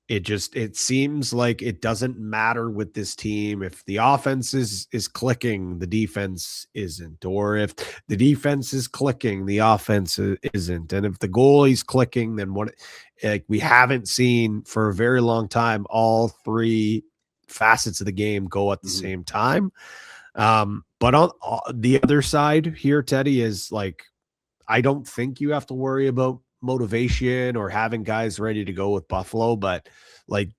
it seems like it doesn't matter with this team. If the offense is clicking, the defense isn't, or if the defense is clicking, the offense isn't. And if the goalie's clicking, then like we haven't seen for a very long time, all three facets of the game go at the same time. But on the other side here, Teddy, is like, I don't think you have to worry about motivation or having guys ready to go with Buffalo, but like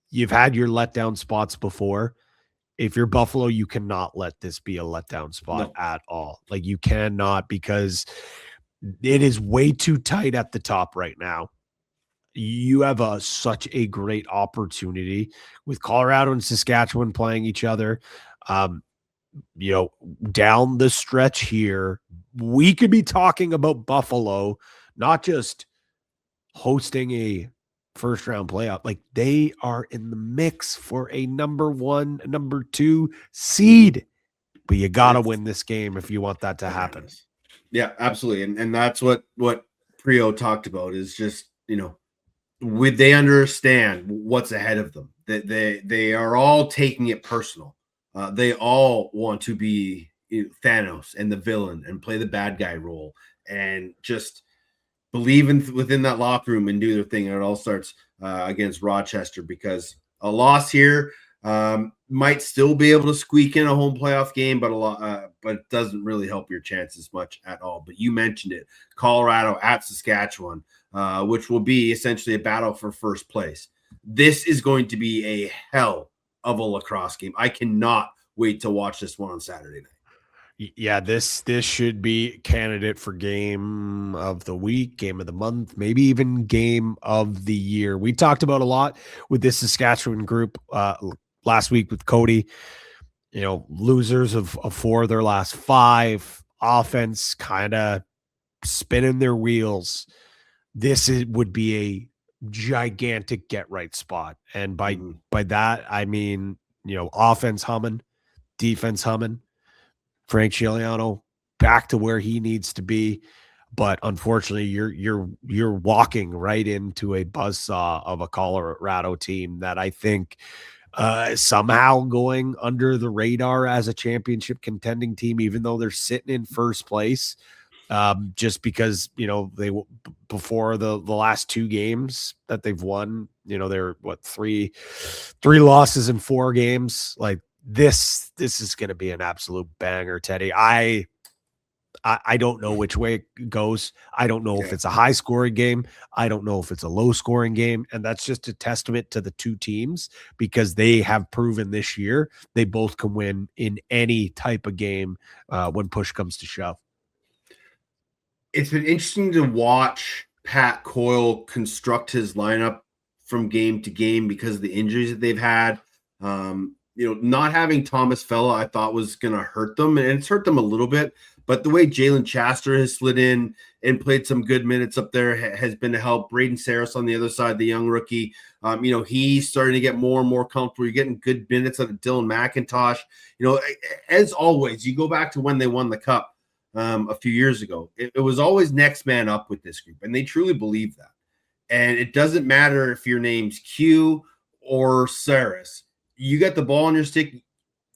you've had your letdown spots before. If you're Buffalo, you cannot let this be a letdown spot at all. Like you cannot, because it is way too tight at the top right now. You have such a great opportunity with Colorado and Saskatchewan playing each other. Down the stretch here, we could be talking about Buffalo not just hosting a first round playoff, like they are in the mix for a number 1, number 2 seed. But you got to win this game if you want that to happen. Yeah, absolutely. And that's what Priolo talked about is just, they understand what's ahead of them. That they are all taking it personal. They all want to be Thanos and the villain and play the bad guy role and just believe within that locker room and do their thing. And it all starts against Rochester, because a loss here might still be able to squeak in a home playoff game, but it doesn't really help your chances much at all. But you mentioned it, Colorado at Saskatchewan, which will be essentially a battle for first place. This is going to be a hell of a lacrosse game. I cannot wait to watch this one on Saturday night. Yeah, this should be candidate for game of the week, game of the month, maybe even game of the year. We talked about a lot with this Saskatchewan group last week with Cody. Losers of 4 of their last 5, offense kind of spinning their wheels. This would be a gigantic get right spot, and by that I mean offense humming, defense humming, Frank Giuliano back to where he needs to be. But unfortunately, you're walking right into a buzzsaw of a Colorado team that I think somehow going under the radar as a championship contending team, even though they're sitting in first place. Just because, they before the last 2 games that they've won, they're 3 losses in 4 games. Like this is going to be an absolute banger, Teddy. I don't know which way it goes. I don't know if it's a high scoring game. I don't know if it's a low scoring game. And that's just a testament to the 2 teams, because they have proven this year they both can win in any type of game when push comes to shove. It's been interesting to watch Pat Coyle construct his lineup from game to game because of the injuries that they've had. Not having Thomas Fella, I thought was going to hurt them, and it's hurt them a little bit. But the way Jalen Chaster has slid in and played some good minutes up there has been to help. Braden Saris on the other side, the young rookie, he's starting to get more and more comfortable. You're getting good minutes out of Dylan McIntosh. As always, you go back to when they won the Cup. A few years ago, it was always next man up with this group, and they truly believe that. And it doesn't matter if your name's Q or Saris. You got the ball on your stick,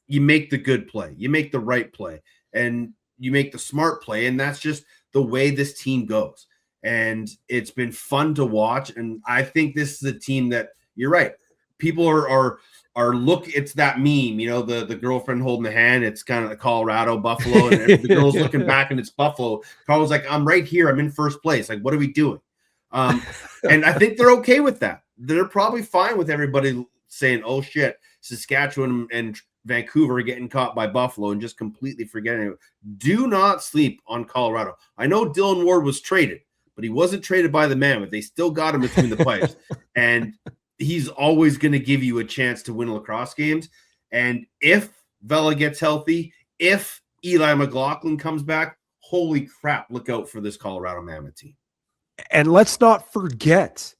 you make the good play, you make the right play, and you make the smart play, and that's just the way this team goes. And it's been fun to watch, and I think this is a team that, you're right, people are it's that meme, the girlfriend holding the hand. It's kind of the Colorado Buffalo, and the girl's looking back and it's Buffalo. Carl's like, I'm right here. I'm in first place. Like, what are we doing? And I think they're okay with that. They're probably fine with everybody saying, oh shit, Saskatchewan and Vancouver getting caught by Buffalo and just completely forgetting it. Do not sleep on Colorado. I know Dylan Ward was traded, but he wasn't traded by the Mammoth. They still got him between the pipes. And he's always going to give you a chance to win lacrosse games. And if Vela gets healthy, if Eli McLaughlin comes back, holy crap, look out for this Colorado Mammoth team. And let's not forget,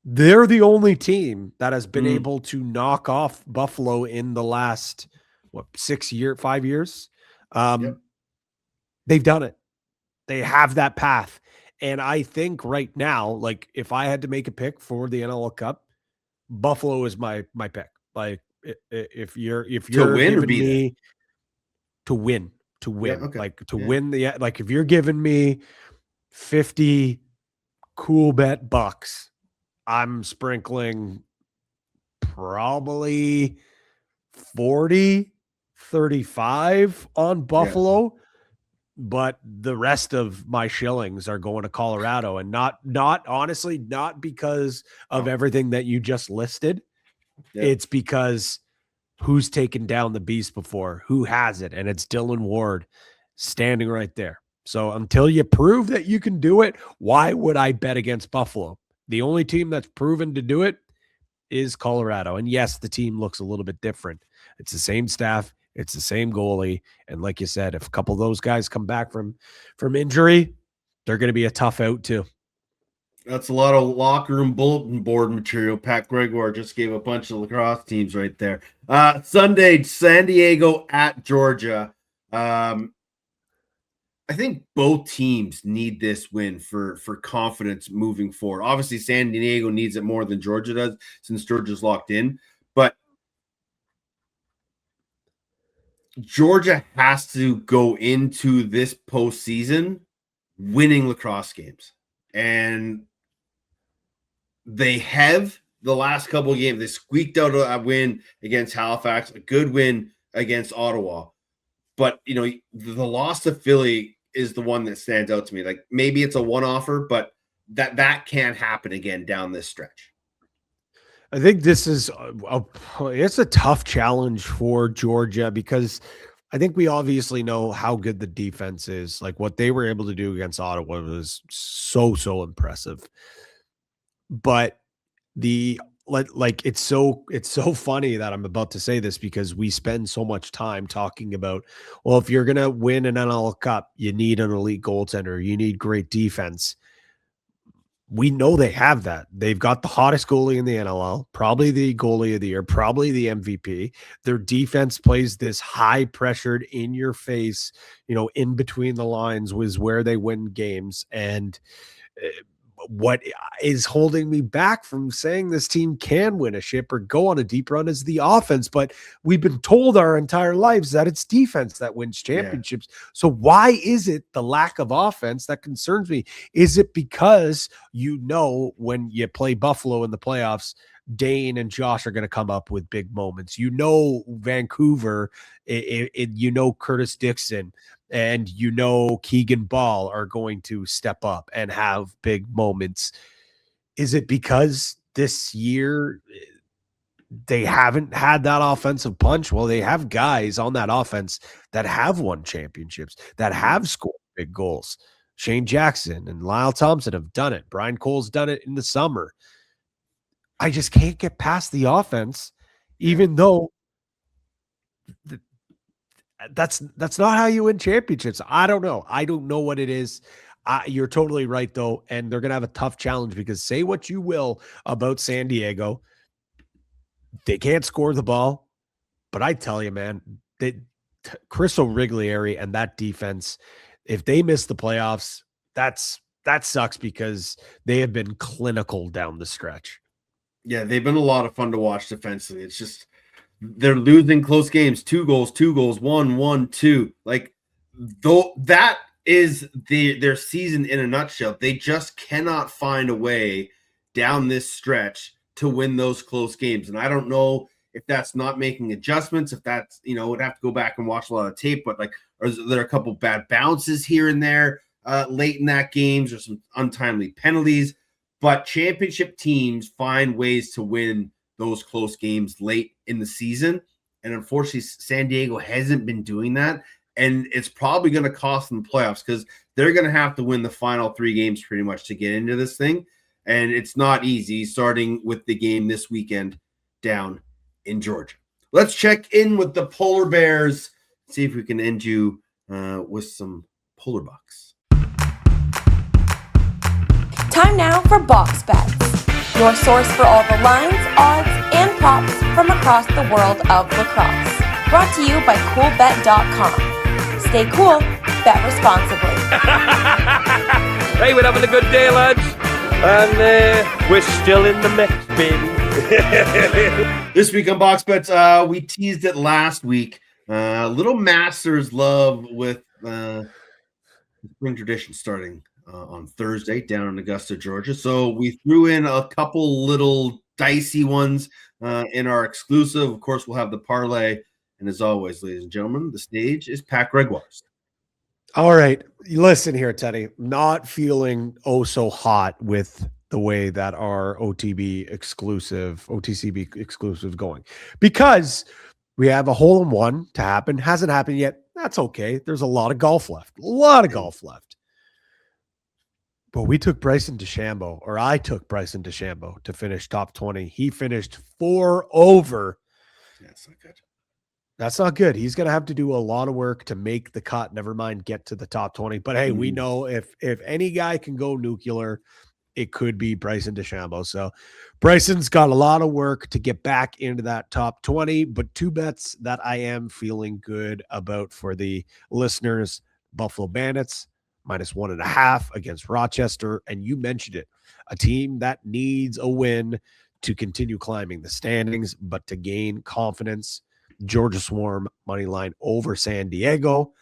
they're the only team that has been able to knock off Buffalo in the last, 5 years? Yep. They've done it. They have that path. And I think right now, like if I had to make a pick for the NLL Cup, Buffalo is my pick. Like if you're To win or giving be me to win, Yeah, okay. like to win like if you're giving me 50 Coolbet bucks, I'm sprinkling probably 40, 35 on Buffalo, but the rest of my shillings are going to Colorado, and not honestly, not because of everything that you just listed. Yeah. It's because who's taken down the beast before, who has it, and it's Dylan Ward standing right there. So until you prove that you can do it, why would I bet against Buffalo? The only team that's proven to do it is Colorado. And yes, the team looks a little bit different. It's the same staff. It's the same goalie. And like you said, if a couple of those guys come back from injury, they're going to be a tough out too. That's a lot of locker room bulletin board material. Pat Gregoire just gave a bunch of lacrosse teams right there. Sunday, San Diego at Georgia. I think both teams need this win for confidence moving forward. Obviously, San Diego needs it more than Georgia does since Georgia's locked in. But Georgia has to go into this postseason winning lacrosse games. And they have the last couple of games. They squeaked out a win against Halifax, a good win against Ottawa. But, the loss to Philly is the one that stands out to me. Like maybe it's a one-offer, but that can't happen again down this stretch. I think this is it's a tough challenge for Georgia because I think we obviously know how good the defense is. Like what they were able to do against Ottawa was so impressive. But it's so funny that I'm about to say this because we spend so much time talking about, well, if you're going to win an NLL Cup, you need an elite goaltender. You need great defense. We know they have that. They've got the hottest goalie in the NLL, probably the goalie of the year, probably the MVP. Their defense plays this high pressured in your face, in between the lines was where they win games. And what is holding me back from saying this team can win a ship or go on a deep run is the offense. But we've been told our entire lives that it's defense that wins championships. Yeah. So why is it the lack of offense that concerns me? Is it because when you play Buffalo in the playoffs, Dane and Josh are going to come up with big moments? Vancouver, Curtis Dixon, and Keegan Ball are going to step up and have big moments. Is it because this year they haven't had that offensive punch? Well, they have guys on that offense that have won championships, that have scored big goals. Shane Jackson and Lyle Thompson have done it. Brian Cole's done it in the summer. I just can't get past the offense, even though that's not how you win championships. I don't know. I don't know what it is. You're totally right, though, and they're going to have a tough challenge because say what you will about San Diego, they can't score the ball. But I tell you, man, Chris O'Riglieri and that defense, if they miss the playoffs, that sucks because they have been clinical down the stretch. Yeah, they've been a lot of fun to watch defensively. It's just they're losing close games, 2 goals, 1-1-2. Like though that is their season in a nutshell. They just cannot find a way down this stretch to win those close games. And I don't know if that's not making adjustments, if that's, would have to go back and watch a lot of tape, but like, are there a couple bad bounces here and there late in that games or some untimely penalties? But championship teams find ways to win those close games late in the season. And unfortunately, San Diego hasn't been doing that. And it's probably going to cost them the playoffs because they're going to have to win the final 3 games pretty much to get into this thing. And it's not easy, starting with the game this weekend down in Georgia. Let's check in with the Polar Bears, see if we can end you with some Polar Bucks. Time now for Box Bets, your source for all the lines, odds, and props from across the world of lacrosse. Brought to you by Coolbet.com. Stay cool, bet responsibly. Hey, we're having a good day, lads. And we're still in the mix, baby. This week on Box Bets, we teased it last week. Little Masters love with spring tradition starting on Thursday down in Augusta, Georgia. So we threw in a couple little dicey ones in our exclusive. Of course, we'll have the parlay. And as always, ladies and gentlemen, the stage is Pat Gregoire's. All right. Listen here, Teddy. Not feeling so hot with the way that our OTCB exclusive is going. Because we have a hole-in-one to happen. Hasn't happened yet. That's okay. There's a lot of golf left. But we took Bryson DeChambeau, or I took Bryson DeChambeau to finish top 20. He finished 4 over. That's not good. That's not good. He's going to have to do a lot of work to make the cut. Never mind get to the top 20. But hey, we know if any guy can go nuclear, it could be Bryson DeChambeau. So Bryson's got a lot of work to get back into that top 20. But 2 bets that I am feeling good about for the listeners: Buffalo Bandits -1.5 against Rochester. And you mentioned it, a team that needs a win to continue climbing the standings, but to gain confidence. Georgia Swarm money line over San Diego.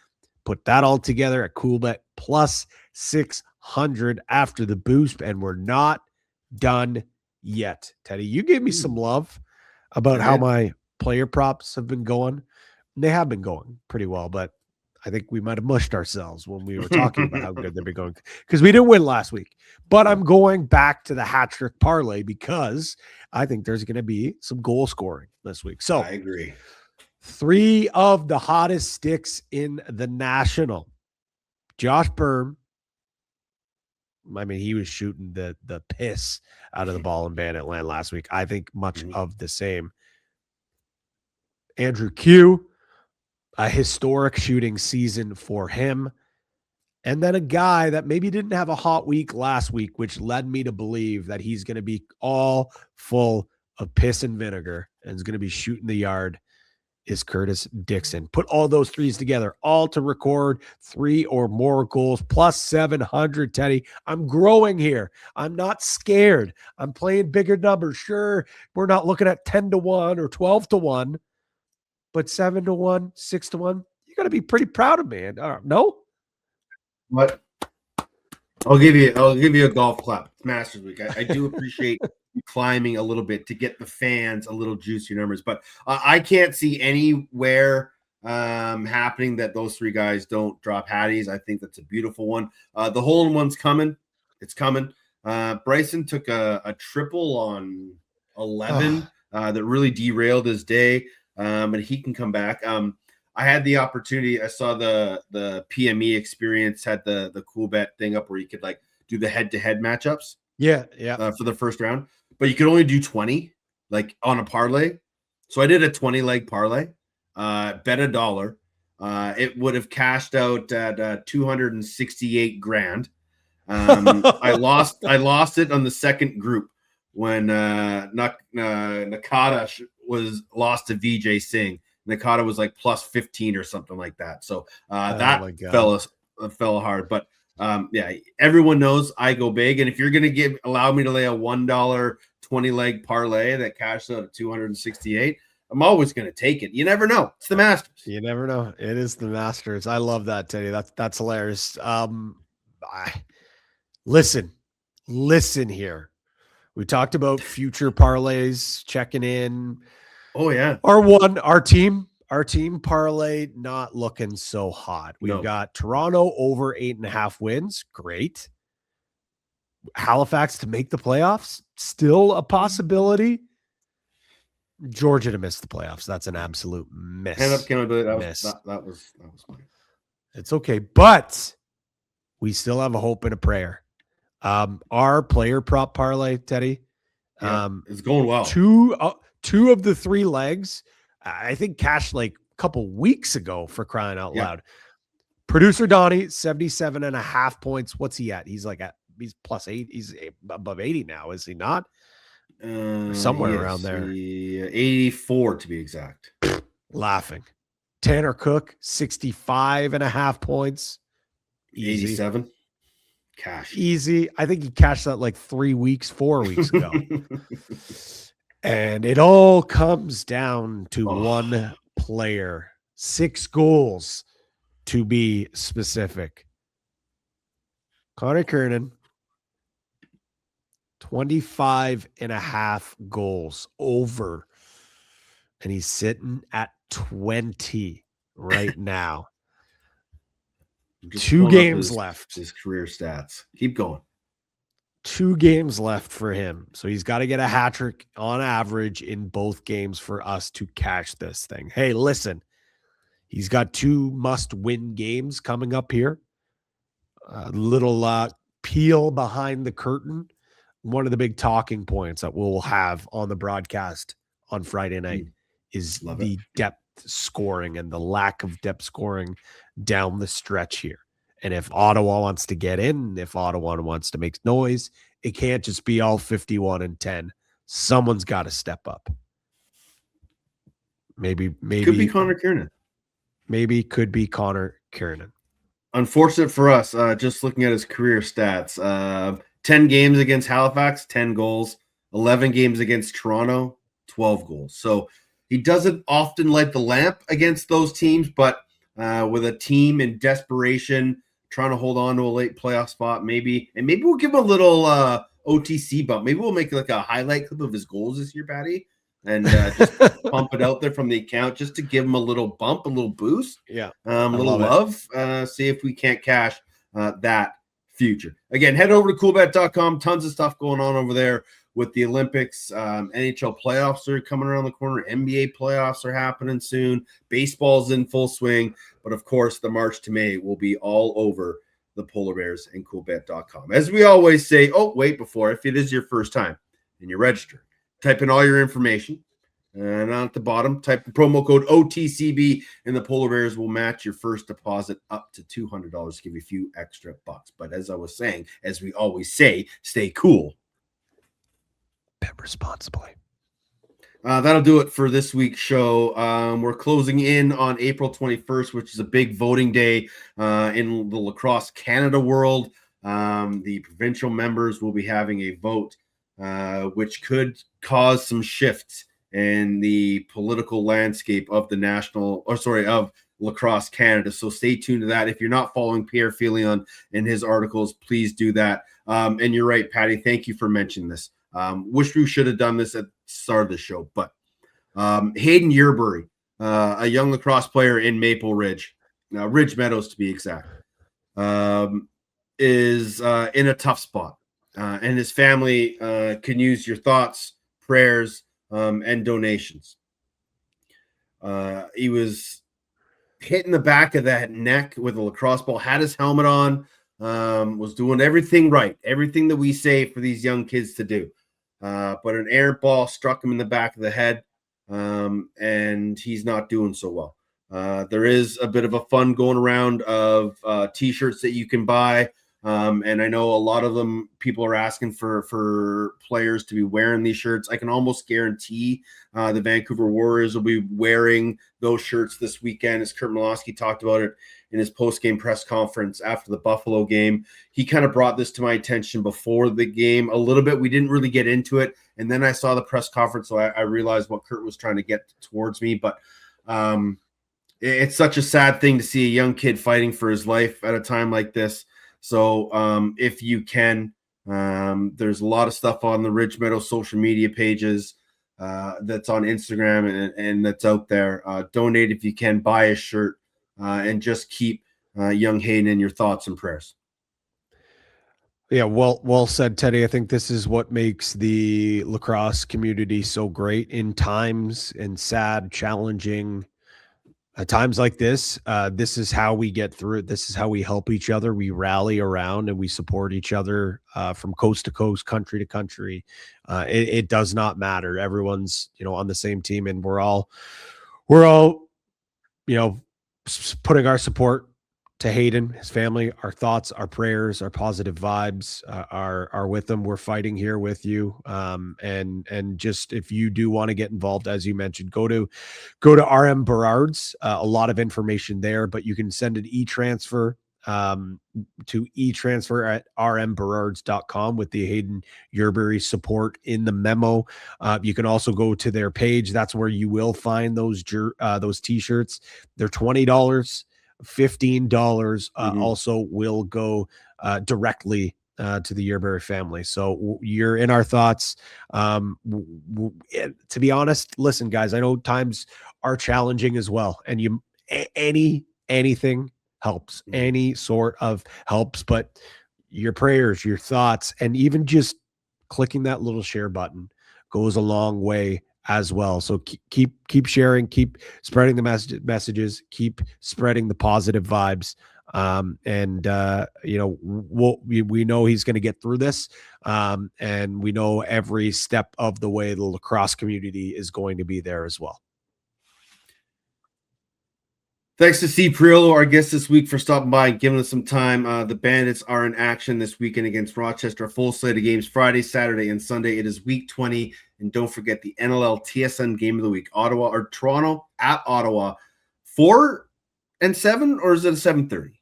Put that all together at Coolbet +600 after the boost, and we're not done yet. Teddy, you gave me some love about how my player props have been going. They have been going pretty well, but I think we might have mushed ourselves when we were talking about how good they've been going because we didn't win last week. But I'm going back to the hat trick parlay because I think there's going to be some goal scoring this week. So I agree. 3 of the hottest sticks in the National. Josh Byrne. I mean, he was shooting the piss out of the ball in Bandit Land last week. I think much of the same. Andrew Q, a historic shooting season for him. And then a guy that maybe didn't have a hot week last week, which led me to believe that he's going to be all full of piss and vinegar and is going to be shooting the yard, is Curtis Dixon. Put all those 3s together, all to record 3 or more goals, +700, Teddy. I'm growing here. I'm not scared. I'm playing bigger numbers. Sure, we're not looking at 10-1 or 12-1, but 7-1, 6-1, you got to be pretty proud of me. No? What? I'll give you a golf clap. It's Masters Week. I do appreciate climbing a little bit to get the fans a little juicier numbers, but I can't see anywhere happening that those 3 guys don't drop hatties. I think that's a beautiful one. The hole-in-one's coming. It's coming. Bryson took a triple on 11 that really derailed his day, and he can come back. I had the opportunity. I saw the PME experience had the Coolbet thing up where you could like do the head-to-head matchups. Yeah. For the first round, but you could only do 20 like on a parlay. So I did a 20-leg parlay, bet $1. It would have cashed out at 268 grand. I lost it on the second group when Nakata was lost to VJ Singh. Nakata was like +15 or something like that. So that fell hard, but yeah, everyone knows I go big, and if you're going to allow me to lay a $1 20-leg parlay that cashed out at 268, I'm always going to take it. You never know. It's the Masters. You never know. It is the Masters. I love that, Teddy. That's hilarious. Listen here. We talked about future parlays, checking in. Oh yeah. Our team parlay not looking so hot. We've got Toronto over 8.5 wins. Great. Halifax to make the playoffs, still a possibility. Georgia to miss the playoffs. That's an absolute miss. Hand up accountability. That was mine. It's okay, but we still have a hope and a prayer. Our player prop parlay, Teddy, it's going well. Two of the 3 legs, I think cashed like a couple weeks ago, for crying out loud. Producer Donnie, 77.5 points. What's he at? He's plus 8. He's above 80 now, is he not? Somewhere around there. 84 to be exact. Laughing. Tanner Cook, 65.5 points. Easy. 87. Cash. Easy. I think he cashed that like 4 weeks ago. And it all comes down to one player. 6 goals to be specific. Connor Kernan, 25.5 goals over. And he's sitting at 20 right now. 2 games left. His career stats. Keep going. 2 games left for him. So he's got to get a hat trick on average in both games for us to cash this thing. Hey, listen, he's got 2 must-win games coming up here. A little peel behind the curtain. One of the big talking points that we'll have on the broadcast on Friday night is the depth scoring and the lack of depth scoring down the stretch here. And if Ottawa wants to get in, if Ottawa wants to make noise, it can't just be all 51-10. Someone's got to step up. Maybe could be Connor Kernan. Maybe could be Connor Kernan. Unfortunate for us, just looking at his career stats, 10 games against Halifax, 10 goals, 11 games against Toronto, 12 goals. So he doesn't often light the lamp against those teams, but with a team in desperation, trying to hold on to a late playoff spot, maybe we'll give him a little OTC bump. Maybe we'll make like a highlight clip of his goals this year, Patty, and just pump it out there from the account just to give him a little bump, a little boost, a little love. See if we can't cash that future. Again, head over to Coolbet.com. Tons of stuff going on over there with the Olympics. NHL playoffs are coming around the corner. NBA playoffs are happening soon. Baseball's in full swing. But, of course, the March to May will be all over the Polar Bears and Coolbet.com. As we always say, if it is your first time and you're registered, type in all your information. And at the bottom, type the promo code OTCB, and the Polar Bears will match your first deposit up to $200 to give you a few extra bucks. But as I was saying, as we always say, stay cool. Bet responsibly. That'll do it for this week's show. We're closing in on April 21st, which is a big voting day in the Lacrosse Canada world. The provincial members will be having a vote, which could cause some shifts in the political landscape of of Lacrosse Canada. So stay tuned to that. If you're not following Pierre Filion in his articles, please do that. And you're right, Patty. Thank you for mentioning this. Wish we should have done this at the start of the show, but Hayden Yerbury, a young lacrosse player in Maple Ridge, Ridge Meadows to be exact, is in a tough spot, and his family can use your thoughts, prayers, and donations. He was hit in the back of that neck with a lacrosse ball, had his helmet on, was doing everything right, everything that we say for these young kids to do. But an errant ball struck him in the back of the head, and he's not doing so well. There is a bit of a fund going around of T-shirts that you can buy, and I know a lot of them people are asking for players to be wearing these shirts. I can almost guarantee the Vancouver Warriors will be wearing those shirts this weekend, as Kurt Malosky talked about it in his post-game press conference after the Buffalo game. He kind of brought this to my attention before the game a little bit. We didn't really get into it. And then I saw the press conference, so I realized what Kurt was trying to get towards me. But it's such a sad thing to see a young kid fighting for his life at a time like this. So if you can, there's a lot of stuff on the Ridge Meadow social media pages that's on Instagram and that's out there. Donate if you can, buy a shirt. And just keep young Hayden in your thoughts and prayers. Yeah, well said, Teddy. I think this is what makes the lacrosse community so great in times and sad, challenging times like this. This is how we get through it. This is how we help each other. We rally around and we support each other from coast to coast, country to country. It does not matter. Everyone's on the same team, and we're all putting our support to Hayden, his family. Our thoughts, our prayers, our positive vibes are with them. We're fighting here with you. And just if you do want to get involved, as you mentioned, go to RM Berard's. A lot of information there, but you can send an e-transfer to e-transfer at rmberards.com with the Hayden Yerbury support in the memo. You can also go to their page. That's where you will find those t-shirts. They're $20. $15 also will go directly to the Yerbury family. So you're in our thoughts. To be honest, listen, guys, I know times are challenging as well, and anything helps. Any sort of helps, but your prayers, your thoughts, and even just clicking that little share button goes a long way as well. So keep sharing, keep spreading the messages, keep spreading the positive vibes. We know he's going to get through this. And we know every step of the way the lacrosse community is going to be there as well. Thanks to C. Priolo, our guest this week, for stopping by and giving us some time. The Bandits are in action this weekend against Rochester. A full slate of games Friday, Saturday, and Sunday. It is week 20. And don't forget the NLL TSN game of the week. Toronto at Ottawa. 4-7, or is it a 7:30?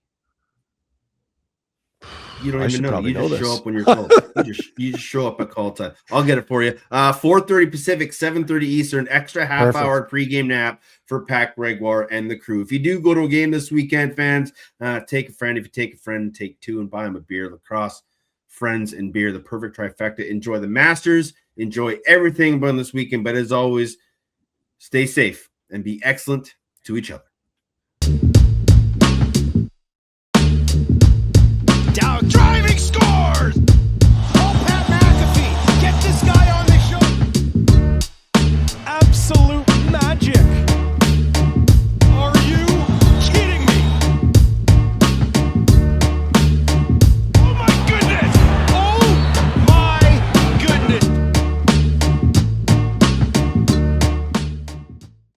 You don't even know. You just show up when you're told. You just show up at call time. I'll get it for you. 4:30 Pacific, 7:30 Eastern. Extra half-hour pregame nap for Pat Gregoire and the crew. If you do go to a game this weekend, fans, take a friend. If you take a friend, take two and buy them a beer. Lacrosse, friends, and beer, the perfect trifecta. Enjoy the Masters. Enjoy everything about this weekend. But as always, stay safe and be excellent to each other.